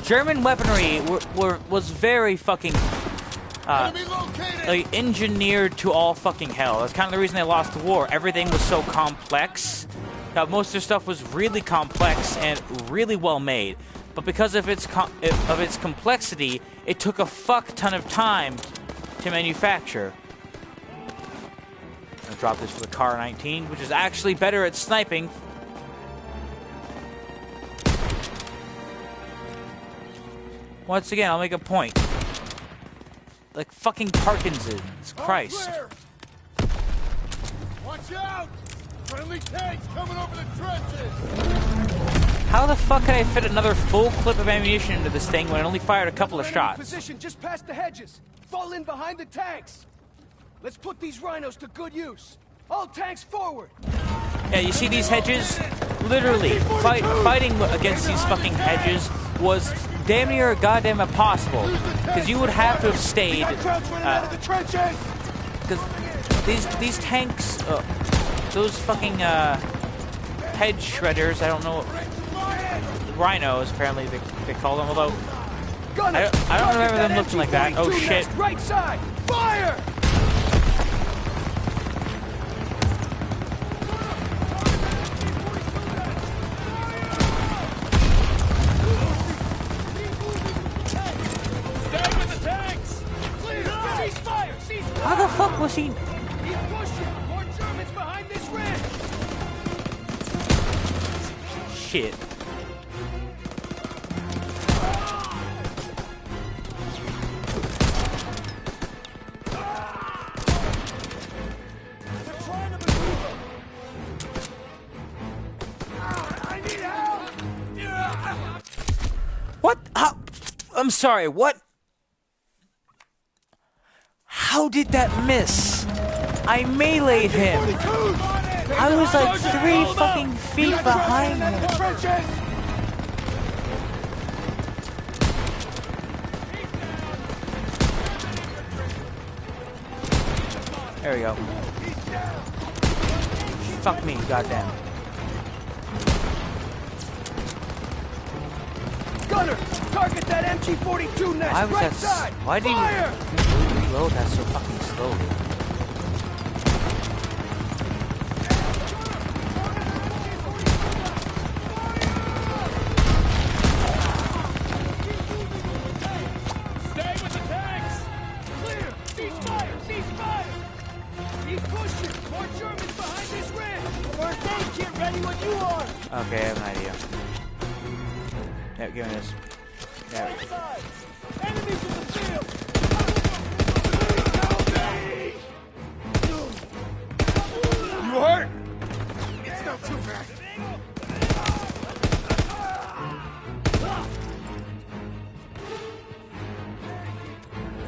German weaponry was very fucking like engineered to all fucking hell. That's kind of the reason they lost the war. Everything was so complex. Most of their stuff was really complex and really well made. But because of its complexity, it took a fuck ton of time to manufacture. I'm gonna drop this for the Car 19, which is actually better at sniping. Once again, I'll make a point. Like fucking Parkinson's. Christ. Watch out! Friendly tanks coming over the trenches! How the fuck can I fit another full clip of ammunition into this thing when it only fired a couple of shots? Position just past the hedges. Fall in behind the tanks. Let's put these rhinos to good use. All tanks forward. Yeah, you see these hedges? Literally, fighting against these fucking hedges was damn near goddamn impossible. Because you would have to have stayed. Because these tanks, those fucking hedge shredders, I don't know, rhinos apparently they call them. Although I don't remember them looking like that. Oh shit! Right side, fire! How the fuck was he? Keep pushing! More Germans behind this ridge! Shit. I need help! What? How? I'm sorry, what? How did that miss? I meleeed him. I was like 3 fucking feet behind him. There we go. Fuck me, goddamn. Gunner, target that MG-42 nest. Why was right that? side. Why did Fire! you reload that so fucking slowly? Stay with the tanks. Clear. Cease fire. Cease fire. Keep pushing. More Germans behind this ridge. First aid kit ready when you are. Okay, I have an idea. Yeah, give me this. Yeah. Enemies in the field. You hurt? It's not too bad.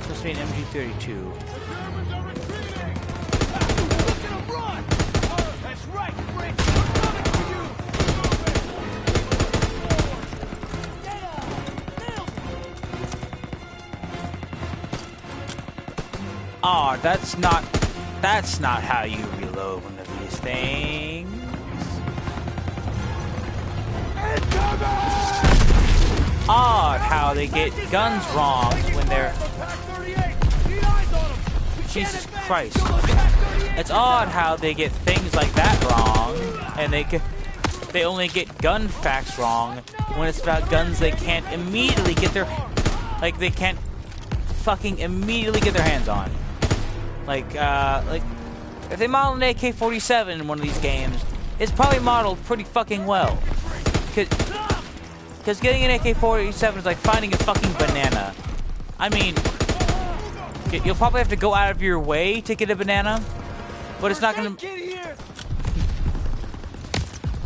Supposed to be an MG-32. Germans are retreating! Look at them run. That's right, Fritz. We're coming for you. Oh, that's not how you reload one of these things. Odd how they get guns wrong when they're... Pack 38. Need eyes on them. We Jesus Christ. It's odd how they get things like that wrong, and they only get gun facts wrong when it's about guns they can't immediately get their... Like, they can't fucking immediately get their hands on. Like, if they model an AK-47 in one of these games, it's probably modeled pretty fucking well. Because getting an AK-47 is like finding a fucking banana. I mean, you'll probably have to go out of your way to get a banana, but it's not gonna...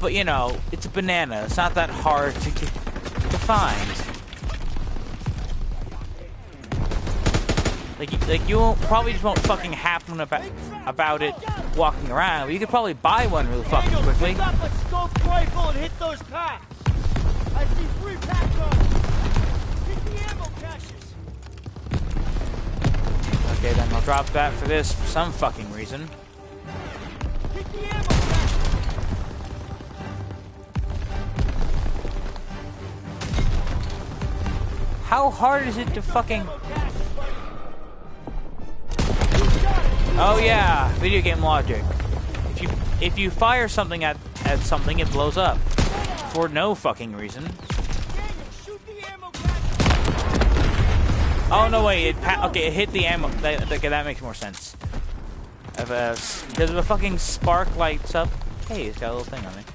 But you know, it's a banana. It's not that hard to find. Like you probably just won't fucking happen about it walking around. But you could probably buy one really fucking quickly. Pick up a scoped rifle and hit those packs. I see 3 packs on. Hit the ammo caches. Okay, then I'll drop that for this for some fucking reason. Hit the ammo caches. How hard is it to fucking... Oh yeah, video game logic. If you fire something at something, it blows up for no fucking reason. Oh no, wait! It hit the ammo. Okay, that makes more sense. Because if a fucking spark lights up, hey, it's got a little thing on it.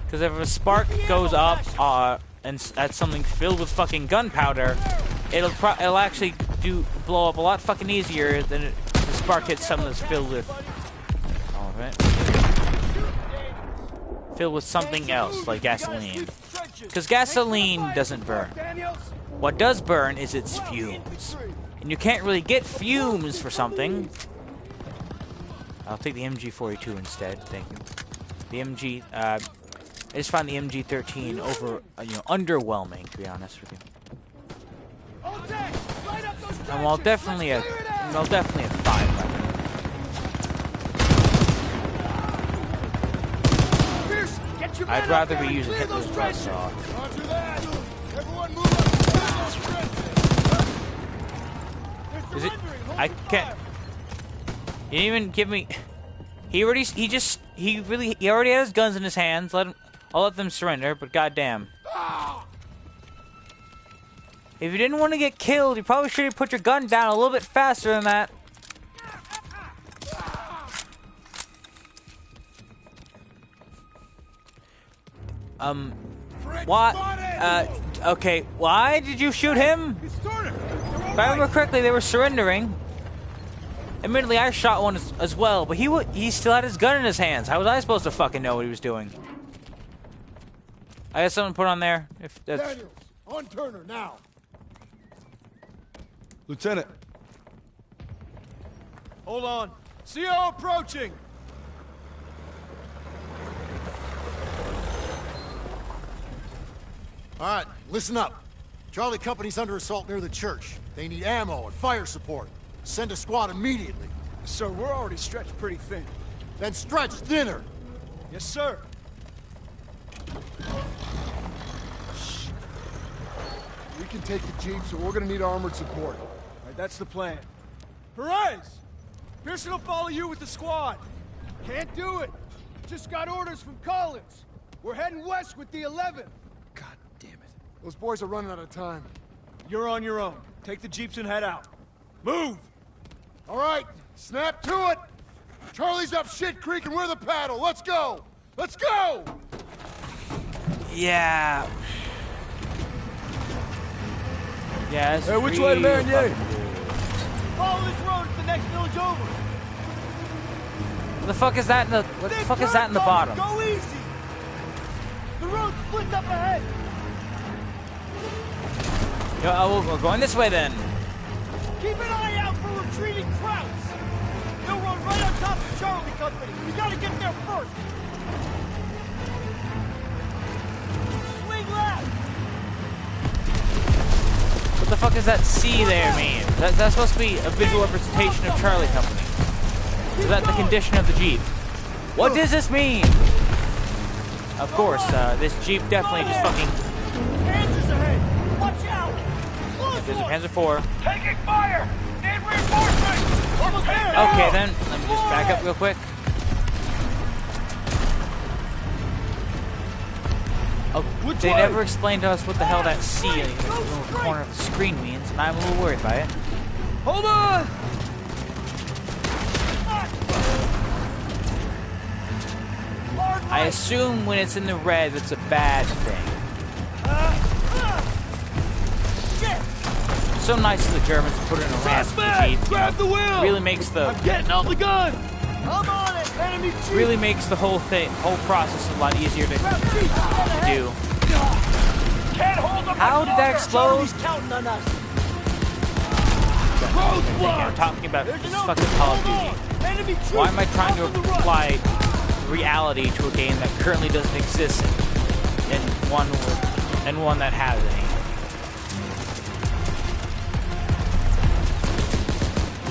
Because if a spark goes up and at something filled with fucking gunpowder, it'll actually blow up a lot fucking easier than the spark hits something that's filled with something else like gasoline. Because gasoline doesn't burn. What does burn is its fumes, and you can't really get fumes for something. I'll take the MG42 instead. Thank you. The MG. I just find the MG13 underwhelming, to be honest with you. And while definitely a 5 weapon. I'd rather be using Hitler's buzzsaw. Is it? I can't. He didn't even give me. He already has his guns in his hands. I'll let them surrender. But goddamn. If you didn't want to get killed, you probably should have put your gun down a little bit faster than that. What? Okay, why did you shoot him? If I remember correctly, they were surrendering. Admittedly, I shot one as well, but he still had his gun in his hands. How was I supposed to fucking know what he was doing? I got something put on there. If that's... Daniels, on Turner now. Lieutenant. Hold on. CO approaching. All right, listen up. Charlie Company's under assault near the church. They need ammo and fire support. Send a squad immediately. Sir, we're already stretched pretty thin. Then stretch thinner. Yes, sir. We can take the jeep, so we're gonna need armored support. All right, that's the plan. Perez! Pearson will follow you with the squad. Can't do it. Just got orders from Collins. We're heading west with the 11th. God damn it. Those boys are running out of time. You're on your own. Take the jeeps and head out. Move! All right, snap to it! Charlie's up Shit Creek and we're the paddle. Let's go! Let's go! Yeah. Yeah, hey, which way to Marigny? Follow this road to the next village over. What the fuck is that in the bottom? Go easy. The road splits up ahead. Yo, we're going this way then. Keep an eye out for retreating Krauts. They'll run right on top of Charlie Company. We gotta get there first. Swing left. What the fuck does that C there mean? That's supposed to be a visual representation of Charlie Company. Is that the condition of the Jeep? What does this mean? Of course, this Jeep definitely just fucking... Panzers ahead! Watch out! There's a Panzer IV. Taking fire! Need reinforcements! Okay, then let me just back up real quick. Oh, they never explained to us what the hell that C in the corner of the screen means, and I'm a little worried by it. Hold on! I assume when it's in the red, it's a bad thing. So nice of the Germans to put in a ramp to the Jeep. Grab the wheel! Really makes the Getting on the gun! I'm on it! Enemy Jeep! really makes the whole process a lot easier to do. Can't hold up. How did that explode? He's counting on us. I'm talking about this fucking Call of Duty. Why am I trying to apply reality to a game that currently doesn't exist and one that has any?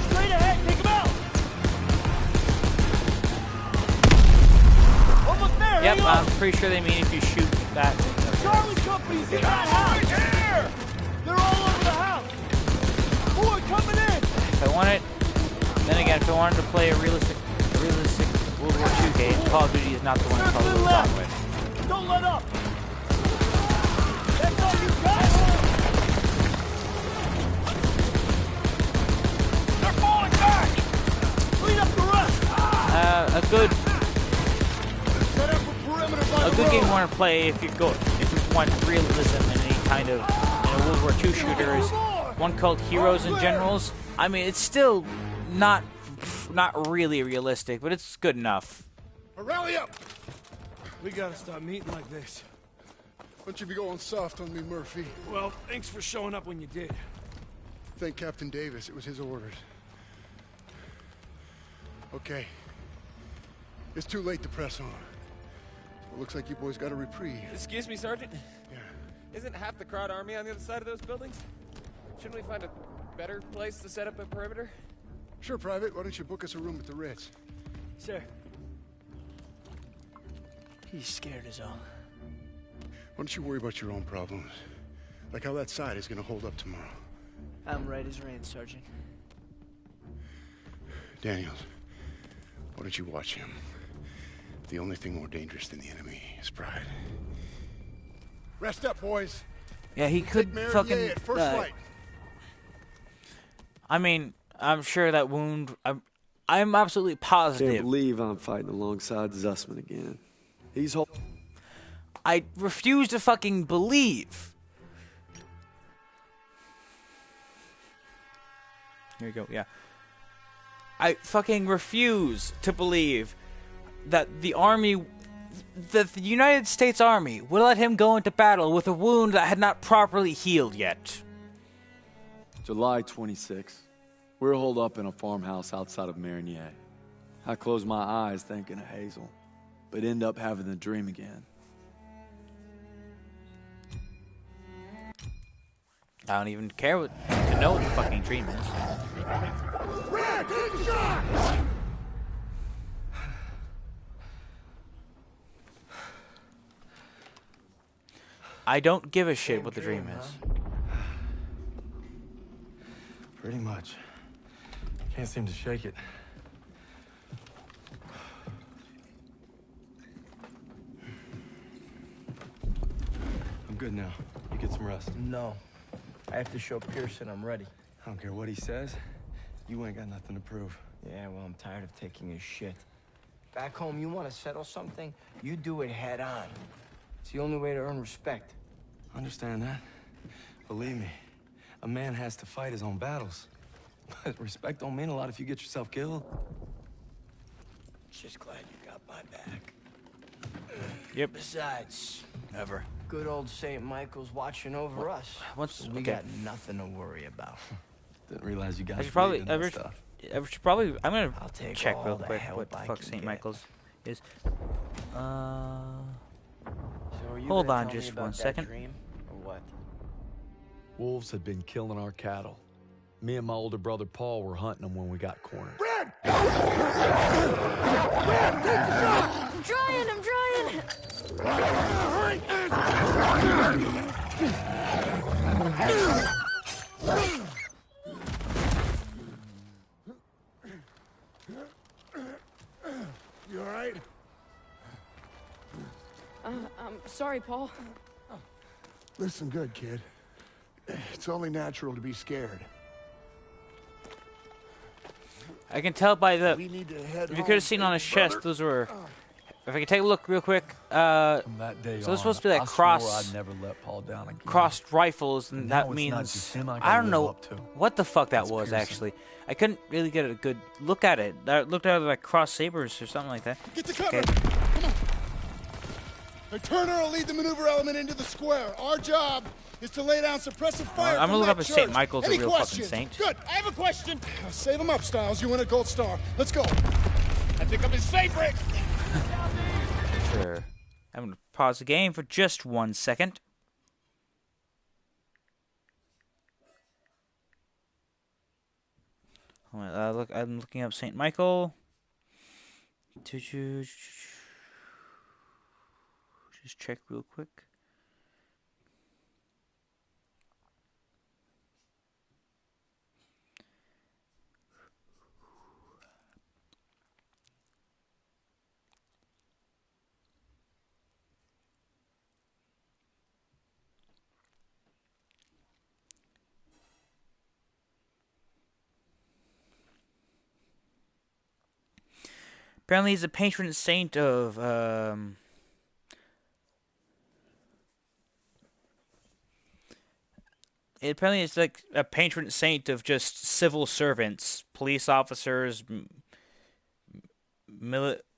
Straight ahead, take him out! Almost there, Yep, hang I'm on. pretty sure they mean if you shoot that. Charlie Company's in that house! Right here! They're all over the house! Boy, coming in! If I want it, then again, if I wanted to play a realistic World War II game, Call of Duty is not the one to follow those on with. Don't let up! That's all you got! They're falling back! Clean up the rest! A good game you want to play if you want realism in any kind of World War II shooter is one called Heroes and Generals. I mean, it's still not really realistic, but it's good enough. Rally up! We gotta stop meeting like this. Don't you be going soft on me, Murphy. Well, thanks for showing up when you did. Thank Captain Davis. It was his orders. Okay. It's too late to press on. Well, looks like you boys got a reprieve. Excuse me, Sergeant? Yeah. Isn't half the crowd army on the other side of those buildings? Shouldn't we find a better place to set up a perimeter? Sure, Private. Why don't you book us a room at the Ritz? Sir. He's scared as all. Why don't you worry about your own problems? Like how that side is gonna hold up tomorrow. I'm right as rain, Sergeant. Daniels, why don't you watch him? The only thing more dangerous than the enemy is pride. Rest up, boys. Yeah, he could fucking. At first light. I mean, I'm sure that wound. I'm absolutely positive. Can't believe I'm fighting alongside Zussman again. He's whole. I refuse to fucking believe. Here you go. Yeah. I fucking refuse to believe that the United States Army would let him go into battle with a wound that had not properly healed yet. July 26th. We're holed up in a farmhouse outside of Marigny. I close my eyes thinking of Hazel, but end up having the dream again. I don't even care to know what the fucking dream is. I don't give a shit what the dream is. Pretty much. Can't seem to shake it. I'm good now. You get some rest. No. I have to show Pearson I'm ready. I don't care what he says. You ain't got nothing to prove. Yeah, well, I'm tired of taking his shit. Back home, you want to settle something, you do it head on. It's the only way to earn respect. Understand that? Believe me, a man has to fight his own battles. But respect don't mean a lot if you get yourself killed. Just glad you got my back. Yep. Besides, Ever. good old St. Michael's watching over us. What's We got nothing to worry about. Didn't realize you guys I should probably. believed in that stuff. I'm gonna I'll take check all real the quick help what the I fuck can St. get. Michael's is. So are you Hold gonna on tell me just about one that second. Dream, or what? Wolves had been killing our cattle. Me and my older brother Paul were hunting them when we got cornered. I'm trying! Sorry, Paul. Listen good, kid. It's only natural to be scared. I can tell by the... We need to head If you could have seen on his chest, those were... If I can take a look real quick, From that day so on, it's supposed to be like I swore cross... I'd never let Paul down again. crossed rifles, and Now that it's not just means... him I I gotta don't know live up to. what the fuck that It's was, Pearson. actually. I couldn't really get a good look at it. That looked out like cross sabers or something like that. Get to cover! Okay. Come on! Now, Turner will lead the maneuver element into the square. Our job is to lay down suppressive fire. I'm gonna from look that up if church. St. Michael's a Any real questions? fucking saint. Good. I have a question. Save him up, Styles. You win a gold star. Let's go. I think I'm his favorite. Sure. I'm gonna pause the game for just 1 second. Look, I'm looking up St. Michael. Just check real quick. Apparently, he's a patron saint of apparently, it's like a patron saint of just civil servants, police officers,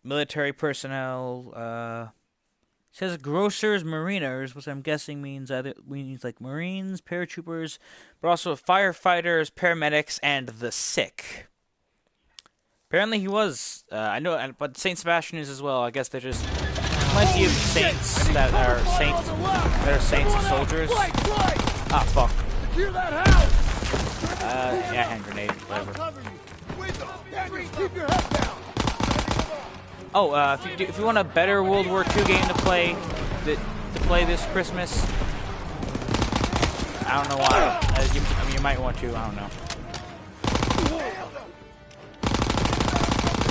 military personnel. It says grocers, mariners, which I'm guessing means like Marines, paratroopers, but also firefighters, paramedics, and the sick. Apparently he was, I know, but Saint Sebastian is as well. I guess they're just plenty of saints that are saints and soldiers. Ah, fuck. Secure that house. Yeah, hand grenade, whatever. Keep your head down. Oh, if you want a better World War II game to play this Christmas, I don't know why. I mean, you might want to. I don't know.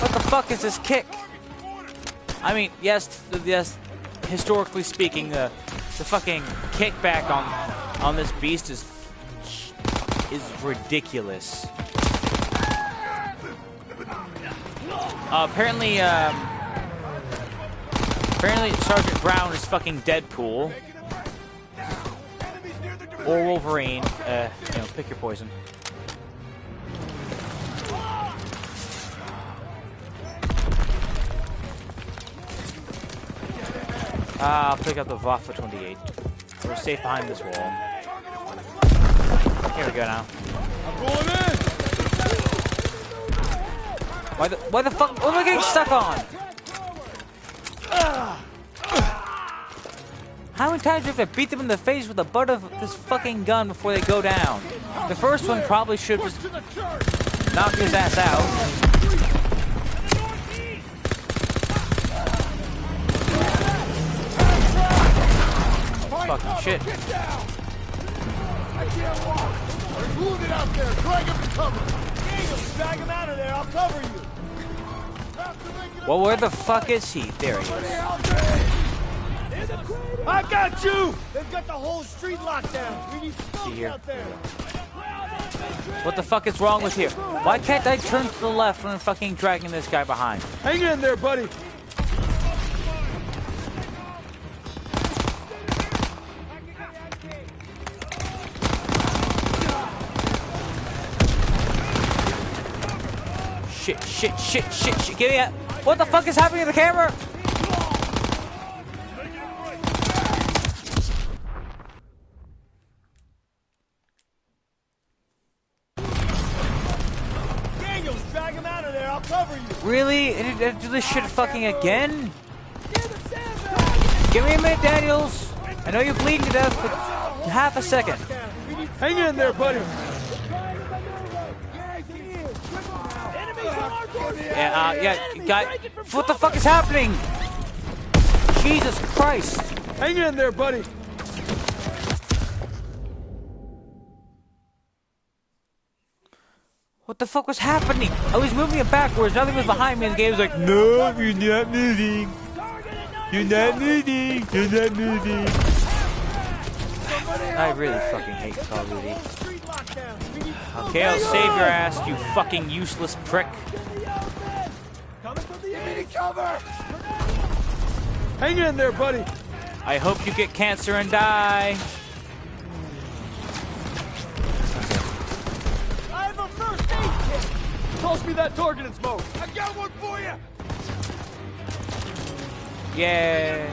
What the fuck is this kick? I mean, yes. Historically speaking, the fucking kickback on this beast is ridiculous. Apparently Sergeant Brown is fucking Deadpool or Wolverine. Pick your poison. I'll pick up the Waffe 28. We're safe behind this wall. Here we go now. I'm going in. Why the fuck? What am I getting stuck on? How many times do you have to beat them in the face with the butt of this fucking gun before they go down? The first one probably should just knock his ass out. Fucking shit. I can't walk. There's wounded out there. Drag him to cover. Daniel, drag him out of there. I'll cover you. Well, where the fuck is he? There he is. I got you! They've got the whole street locked down. We need smoke here. out there. What the fuck is wrong with here? Why can't I turn to the left when I'm fucking dragging this guy behind? Hang in there, buddy. Shit. Get it. What the fuck is happening to the camera? Daniels, drag him out of there. I'll cover you. Really? Do this shit fucking again? Give me a minute, Daniels. I know you're bleeding to death, but half a second. Hang in there, buddy. Yeah, guy. What the fuck is happening? Jesus Christ. Hang in there, buddy. What the fuck was happening? I was moving it backwards, nothing was behind me, and the game was like, no, you're not moving. You're not moving. You're not moving. I really fucking hate Call of Duty. Okay, I'll save your ass, you fucking useless prick. Hang in there, buddy. I hope you get cancer and die. I have a first aid kit. Toss me that target and smoke. I got one for you. Yeah.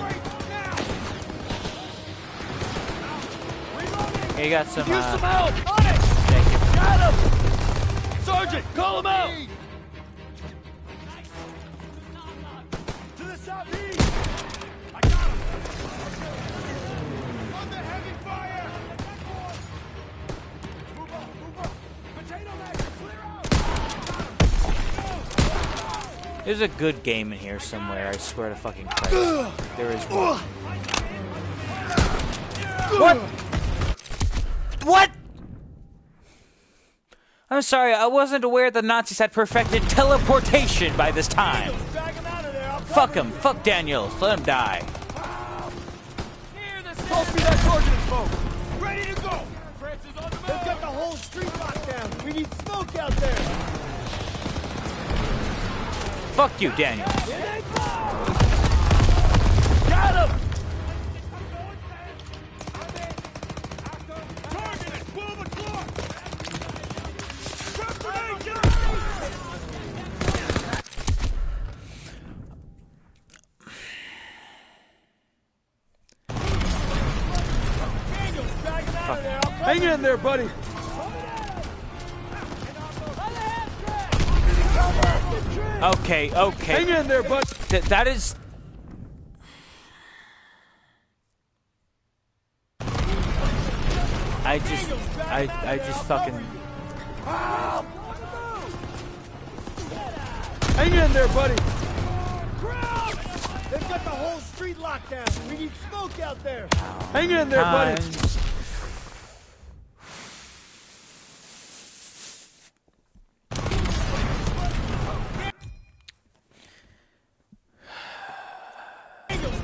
Okay, you got some. Use some help. On it. Thank you. Got him. Sergeant, call him out. To the southeast. I got him. Under heavy fire. Move up, move up. Potato mag, clear out. There's a good game in here somewhere. I swear to fucking Christ, there is one. What? What? I'm sorry, I wasn't aware the Nazis had perfected teleportation by this time. Fuck him. Fuck Daniels. Let him die. Toss me that target and smoke. Ready to go. Francis on the move. They've got the whole street locked down. We need smoke out there. Fuck you, Daniels. Got him. Hang in there, buddy. Okay, okay. Hang in there, bud. That is... I just fucking... Hang in there, buddy. They've got the whole street locked down. We need smoke out there. Hang in there, buddy.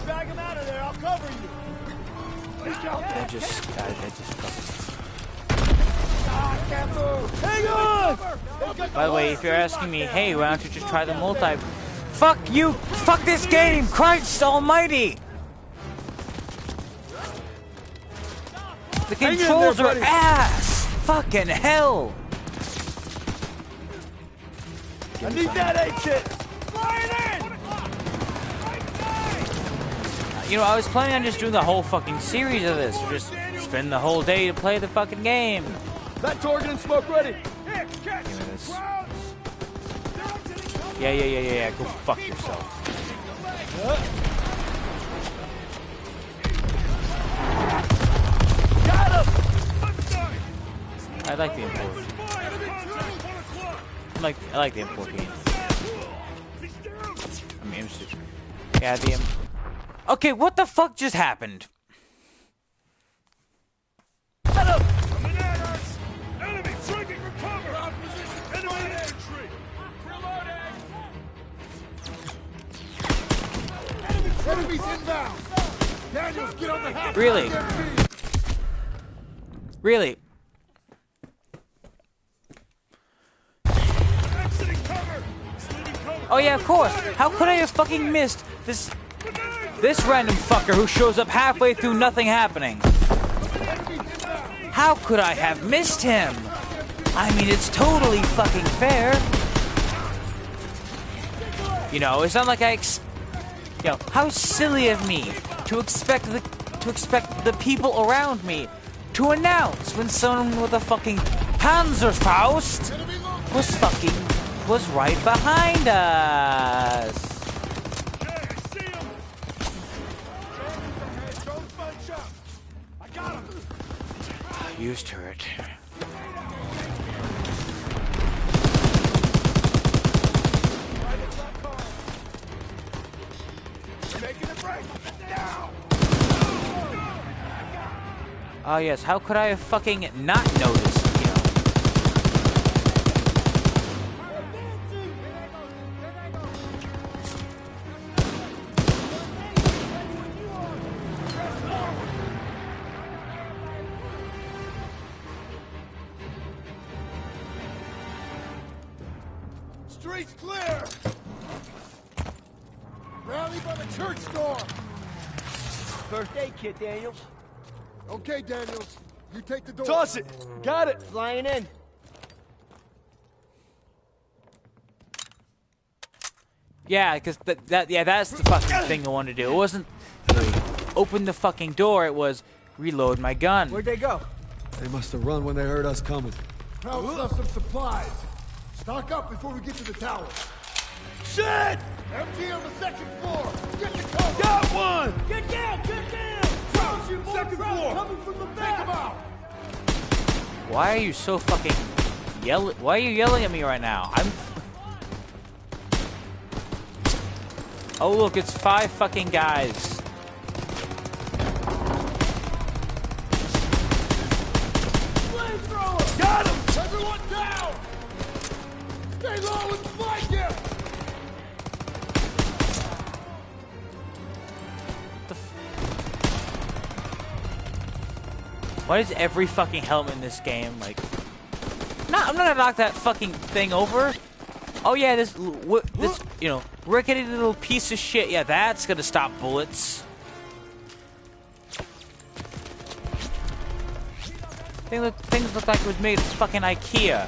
Drag him out of there. I'll cover you. I just fucking... Can't move. Hang on. By the way, if you're asking me, hey, why don't you just try the multi... Fuck you! Fuck this game! Christ almighty! The controls are ass! Fucking hell! I need that A-kit. You know, I was planning on just doing the whole fucking series of this. Just spend the whole day to play the fucking game. That target and smoke ready. Give me this. Yeah. Go fuck yourself. Got him. I like the import. I like the import game. I mean, I'm just, yeah, the okay, what the fuck just happened? Got him. Enemy taking recover. Enemy entry. Enemies inbound. Daniels, get on the house. Really? Really? Oh yeah, of course. How could I have fucking missed this random fucker who shows up halfway through nothing happening? How could I have missed him? I mean, it's totally fucking fair. You know, it's not like you know, how silly of me to expect the people around me to announce when someone with a fucking Panzerfaust was right behind us. Use turret. Oh yes, how could I have fucking not noticed, you know? street's clear! Rally by the church door! First aid kit, Daniels. Okay, Daniels. You take the door. Toss it! Got it! Flying in. Yeah, because that's the fucking thing I wanted to do. It wasn't open the fucking door, it was reload my gun. Where'd they go? They must have run when they heard us coming. Crowd left some supplies. Stock up before we get to the tower. Shit! MG on the second floor. Get the cover. Got one! Get down! Get down! Crowd, Shoot, second crowd floor. coming from the Take back. him out. Why are you so fucking yelling? Why are you yelling at me right now? Oh look, it's 5 fucking guys. Flamethrower. Got him. Everyone down. Stay low and flank him. Why is every fucking helmet in this game like? No, I'm not gonna knock that fucking thing over. Oh yeah, this rickety little piece of shit. Yeah, that's gonna stop bullets. Things look like it was made at fucking IKEA.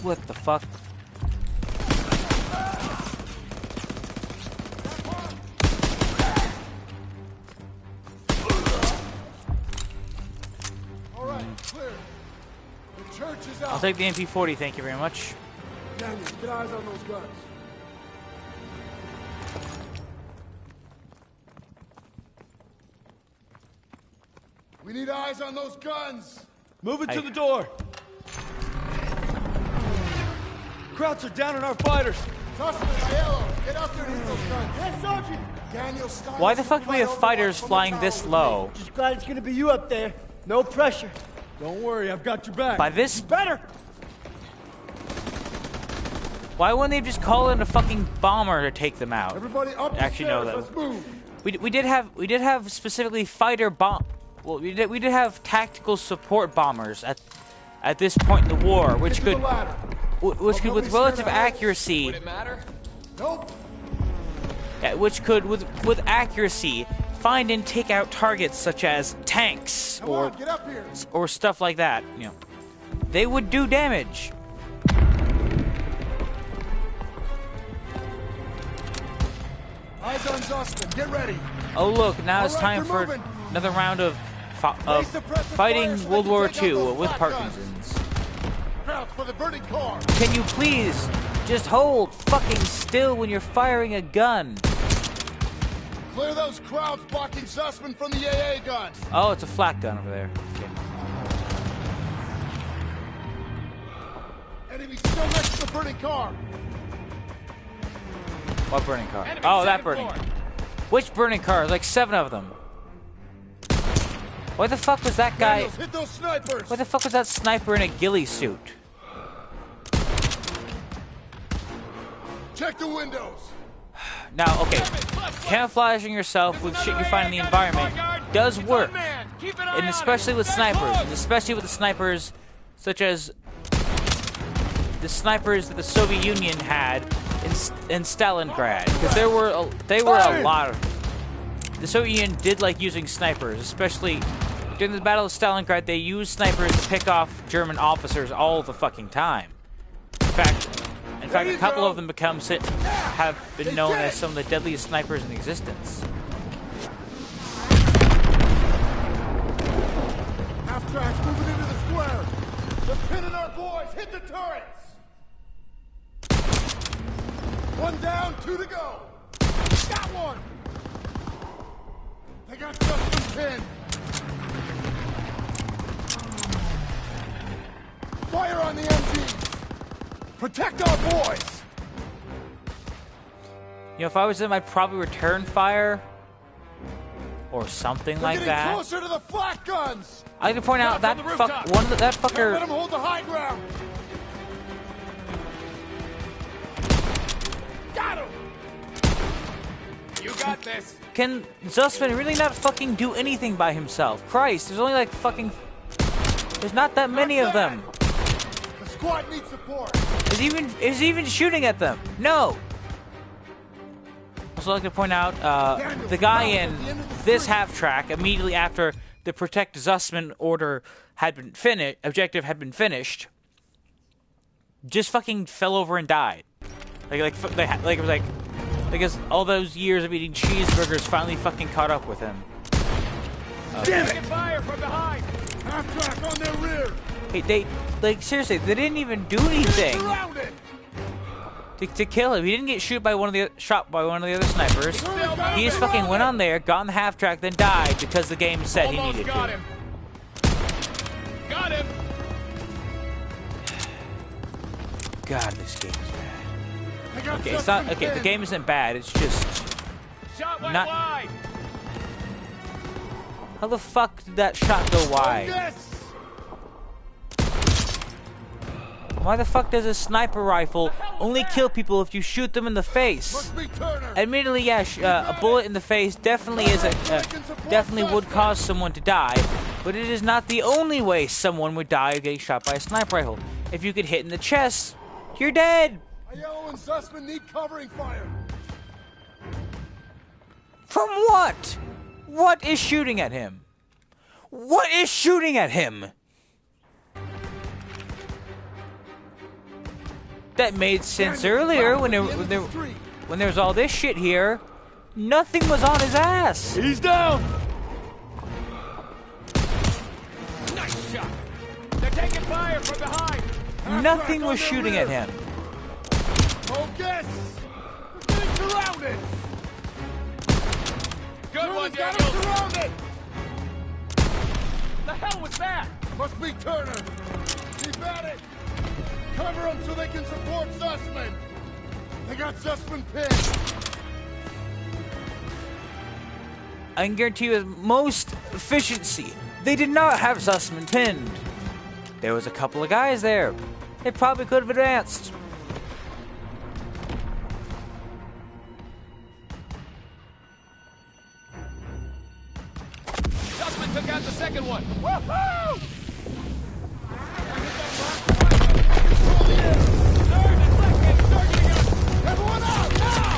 What the fuck? All right, clear. The church is out. I'll take the MP40, thank you very much. Daniel, get eyes on those guns. We need eyes on those guns. Move it to the door. Krauts are down on our fighters. Zussman, Aiello, get up there and hit those guns. Yes, Sergeant. Daniel, stop. Why the fuck do we have fighters flying this low? Just glad it's gonna be you up there. No pressure. Don't worry, I've got your back. By this, Better. why wouldn't they just call in a fucking bomber to take them out? Everybody up the Actually, no, stairs. that Let's move. we did have specifically fighter bomb. Well, we did have tactical support bombers at this point in the war, which could with relative accuracy. Would it matter? Nope. Yeah, which could with accuracy find and take out targets such as tanks Come on, get up here. or stuff like that. You know, they would do damage. Eyes on Zussman. Get ready. Oh look, now it's All right, time they're for moving. another round of Raise the pressure fighting fire so they World can War take out II those with flak guns. Parkinson's. Crouch for the burning car. Can you please just hold fucking still when you're firing a gun? Clear those crowds blocking Zussman from the AA guns. Oh, it's a flat gun over there. Enemy still next to the burning car. What burning car? Oh, that burning. Which burning car? There's like 7 of them. Why the fuck was that guy? Daniels, hit those snipers. Why the fuck was that sniper in a ghillie suit? Check the windows. Now, okay, camouflaging yourself with shit you find in the environment does work, and especially with snipers, and especially with the snipers such as the snipers that the Soviet Union had in Stalingrad, because they were a lot of. The Soviet Union did like using snipers, especially during the Battle of Stalingrad. They used snipers to pick off German officers all the fucking time. In fact, a couple of them have been known as some of the deadliest snipers in existence. Half tracks moving into the square. They're pinning our boys. Hit the turrets. 1 down, 2 to go. Got one. They got Zussman pinned. Fire on the MG. Protect our boys. You know, if I was him, I'd probably return fire. Or something like that. Closer to the flak guns. I can point out that that fucker. Let him hold the high ground. Got him. You got this. Can Zussman really not fucking do anything by himself? Christ, there's only like fucking. There's not that many of them. The squad needs support. Is he even shooting at them? No. Also, I'd like to point out the guy in this half track immediately after the Protect Zussman order had been finished, objective had been finished, just fucking fell over and died. Like it was like because all those years of eating cheeseburgers finally fucking caught up with him. Damn it! Fire from behind. Half track on their rear. Hey, they like seriously, they didn't even do anything to kill him. He didn't get shot by one of the other snipers. He just fucking went on there, got on the half track, then died because the game said he needed got to. him. Got him. God, this game is bad. Okay, it's not okay. The game isn't bad. It's just not. Wide. How the fuck did that shot go wide? Why the fuck does a sniper rifle only kill people if you shoot them in the face? Admittedly, yeah, a bullet in the face definitely would cause someone to die, but it is not the only way someone would die of getting shot by a sniper rifle. If you get hit in the chest, you're dead. Aiello and Zussman need covering fire. From what? What is shooting at him? What is shooting at him? That made sense earlier when there was all this shit here. Nothing was on his ass. He's down. Nice shot. They're taking fire from behind. Nothing was shooting at him. Focus. We're getting surrounded. Good one, Daniel. Surrounded. The hell was that? Must be Turner. Keep at it. Cover them so they can support Zussman. They got Zussman pinned. I can guarantee you with most efficiency, they did not have Zussman pinned. There was a couple of guys there. They probably could have advanced. Zussman took out the second one. Woohoo!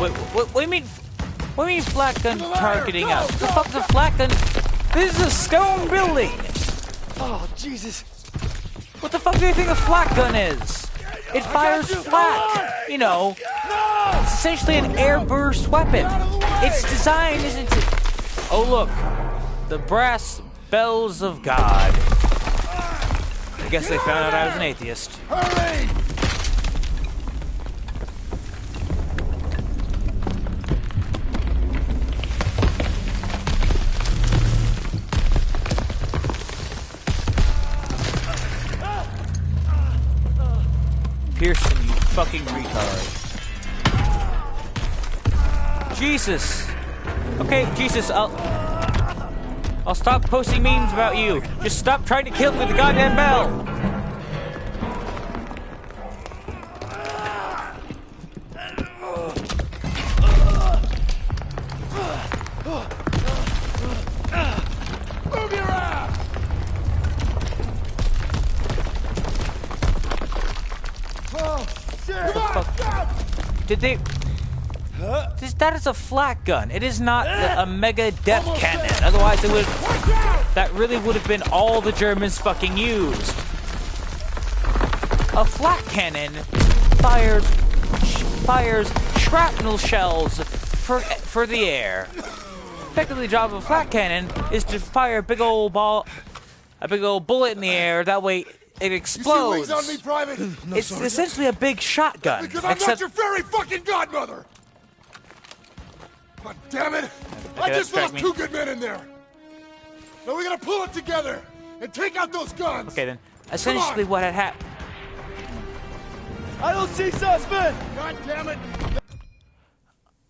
What do you mean? What do you mean flak gun targeting us? What the fuck's a flak gun? This is a stone building. Oh Jesus! What the fuck do you think a flak gun is? It fires flak. You know, it's essentially an airburst weapon. Its design isn't it? Oh look, the brass bells of God. I guess they found out I was an atheist. Hurry! Pearson, you fucking retard. Jesus. Okay, Jesus, I'll stop posting memes about you. Just stop trying to kill me with the goddamn bell. Move your ass! Oh, shit! Did they... That is a flak gun. It is not a mega depth cannon. Otherwise, it would. That really would have been all the Germans fucking used. A flak cannon fires shrapnel shells for the air. Effectively, the job of a flak cannon is to fire a big old bullet in the air. That way, it explodes. You see wings on me, Private? No, it's essentially a big shotgun. Because I'm not your fairy fucking godmother. God damn it! I just lost 2 good men in there. Now we gotta pull it together and take out those guns. Okay then. Essentially, what had happened. I don't see Zussman. God damn it!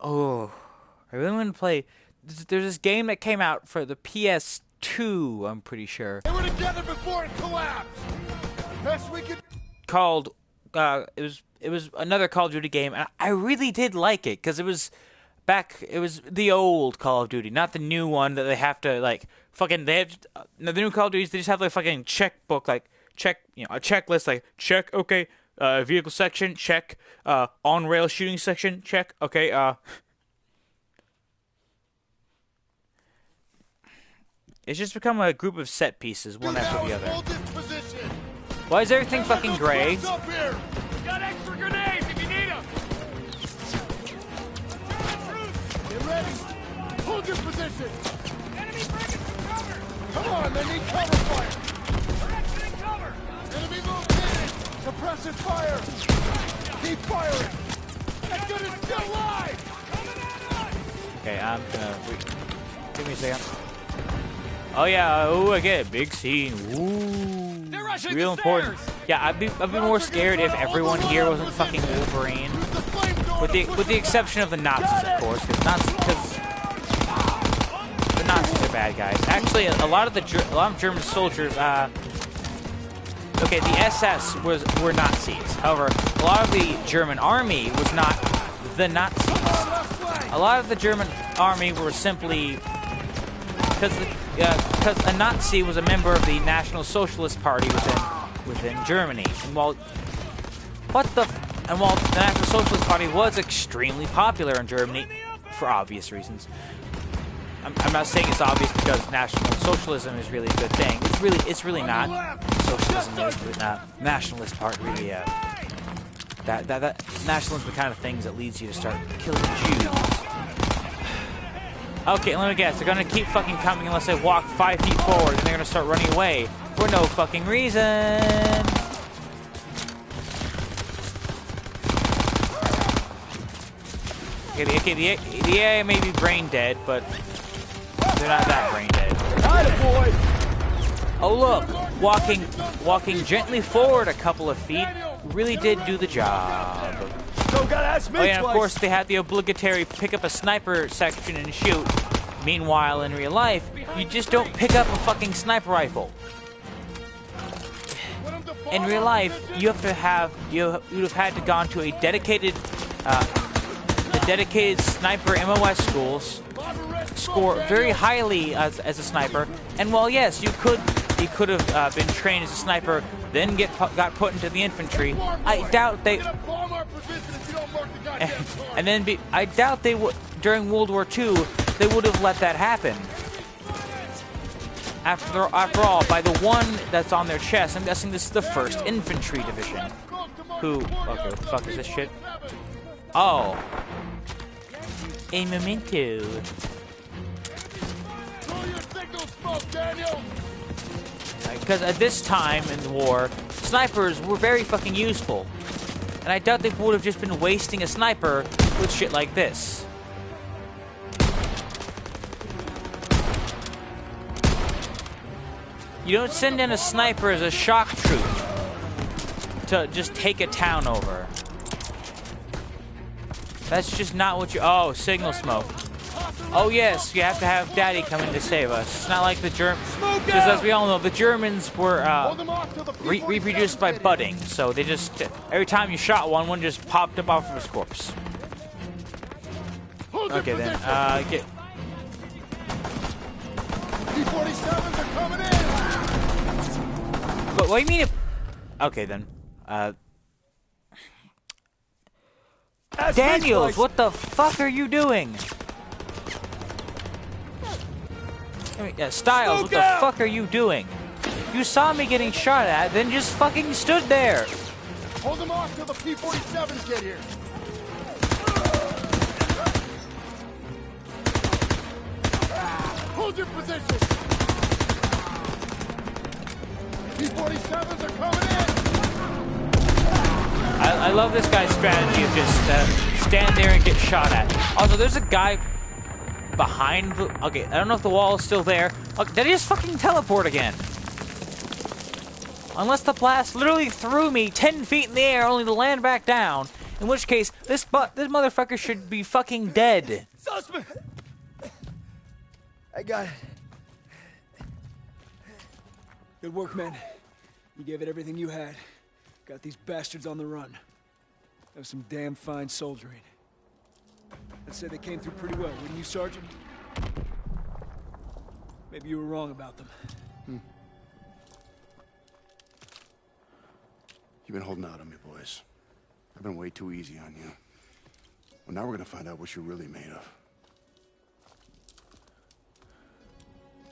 Oh, I really want to play. There's this game that came out for the PS2. I'm pretty sure. They were together before it collapsed. Best we could. Called. It was another Call of Duty game, and I really did like it because it was back. It was the old Call of Duty, not the new one that they have to like fucking. They have the new Call of Duties. They just have like fucking checkbook, like check, a checklist, like check. Okay, vehicle section, check. On rail shooting section, check. Okay. It's just become a group of set pieces, one after the other. Why is everything fucking gray? Got extra grenades if you need them. Get ready. Hold your position. Enemy breaking through cover. Come on, they need cover fire. We're exiting cover. Enemy located. Suppressive fire. Keep firing. That gun is still alive. Okay, I'm gonna give me a second. Oh yeah, oh I get it. Big scene. Ooh. Real important. Yeah, I'd be more scared if everyone here wasn't fucking Wolverine. With the exception of the Nazis, of course, because the Nazis are bad guys. Actually, a lot of German soldiers. Okay, the SS were Nazis. However, a lot of the German army was not the Nazis. A lot of the German army were simply because a Nazi was a member of the National Socialist Party within Germany, and while the National Socialist Party was extremely popular in Germany for obvious reasons. I'm not saying it's obvious because National Socialism is really a good thing. It's really not. Socialism is really not. Nationalist part really that nationalism is the kind of things that leads you to start killing Jews. Okay, let me guess. They're gonna keep fucking coming unless I walk 5 feet forward, and they're gonna start running away for no fucking reason. Okay, the AI may be brain dead, but they're not that brain dead. Attaboy! Oh look, walking gently forward a couple of feet really did do the job. Don't gotta ask me Oh yeah, and of twice. course they had the obligatory pick up a sniper section and shoot. Meanwhile, in real life, you just don't pick up a fucking sniper rifle. In real life, you'd have had to gone to a dedicated sniper MOS schools, score very highly as a sniper, and while yes, you could have been trained as a sniper, then got put into the infantry. I doubt they. I doubt they would during World War II. They would have let that happen. After all, by the one that's on their chest, I'm guessing this is the 1st Infantry Division. Who? Okay, what the fuck is this shit? Oh. A memento. Because at this time in the war, snipers were very fucking useful. And I doubt they would have just been wasting a sniper with shit like this. You don't send in a sniper as a shock troop to just take a town over. That's just not what you... Oh, signal smoke. Oh yes, you have to have Daddy come in to save us. It's not like the Germans... Because as we all know, the Germans were reproduced by budding. So they just... Every time you shot one just popped up off of his corpse. Okay then, get... T-47s are coming in! But what do you mean if... Okay then, Daniels, what the fuck are you doing? Styles, what the fuck are you doing? You saw me getting shot at, then just fucking stood there. Hold them off till the P-47s get here. Hold your position. P-47s are coming in. I love this guy's strategy of just stand there and get shot at. Also, there's a guy behind the... Okay, I don't know if the wall is still there. Okay, did he just fucking teleport again? Unless the blast literally threw me 10 feet in the air only to land back down. In which case, this motherfucker should be fucking dead. So Zussman! I got it. Good work, men. You gave it everything you had. Got these bastards on the run. That was some damn fine soldiering. I'd say they came through pretty well, wouldn't you, Sergeant? Maybe you were wrong about them. You've been holding out on me, boys. I've been way too easy on you. Well, now we're gonna find out what you're really made of.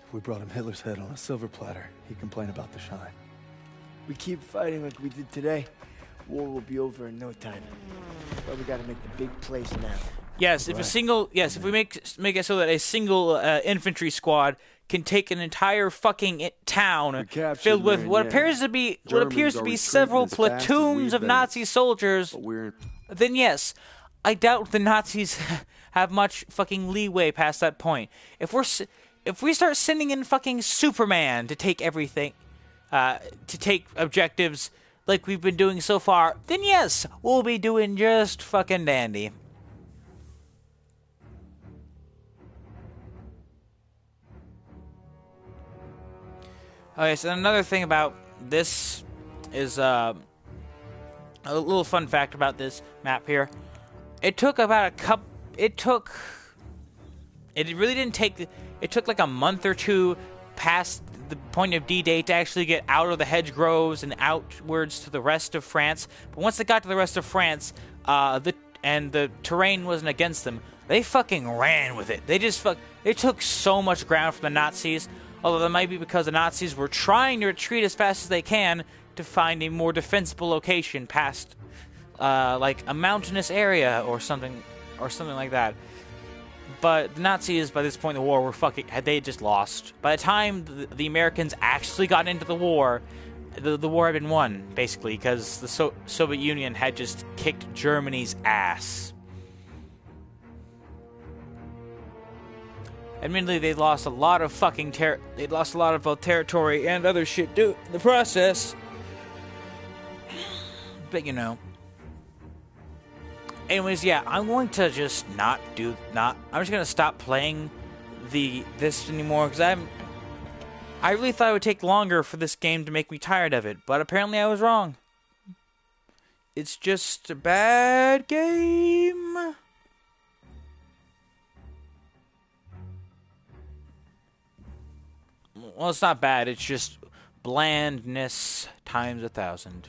If we brought him Hitler's head on a silver platter, he'd complain about the shine. We keep fighting like we did today, war will be over in no time. But we gotta make the big plays now. Yes, if if we make it so that a single infantry squad can take an entire fucking town filled with what appears to be several platoons of Nazi soldiers, then yes, I doubt the Nazis have much fucking leeway past that point. If we start sending in fucking Superman to take everything, to take objectives like we've been doing so far, then yes, we'll be doing just fucking dandy. Okay, so another thing about this is a little fun fact about this map here. It took about it really didn't take. It took like a month or two past the point of D-Day to actually get out of the hedgerows and outwards to the rest of France. But once they got to the rest of France, the terrain wasn't against them, they fucking ran with it. They took so much ground from the Nazis. Although that might be because the Nazis were trying to retreat as fast as they can to find a more defensible location past, like a mountainous area or something like that. But the Nazis, by this point in the war, they had just lost. By the time the Americans actually got into the war war had been won, basically, because the Soviet Union had just kicked Germany's ass. Admittedly, they lost a lot of fucking territory and other shit in the process. But you know. Anyways, yeah, I'm going to just I'm just gonna stop playing this anymore because I really thought it would take longer for this game to make me tired of it, but apparently I was wrong. It's just a bad game. Well, it's not bad, it's just blandness times 1,000.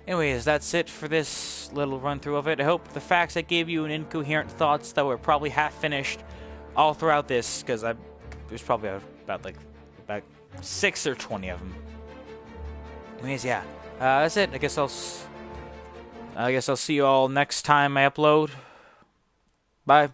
Anyways, that's it for this little run-through of it. I hope the facts I gave you and incoherent thoughts that were probably half-finished all throughout this, because there's probably about 6 or 20 of them. Anyways, yeah, that's it. I guess I'll see you all next time I upload. Bye.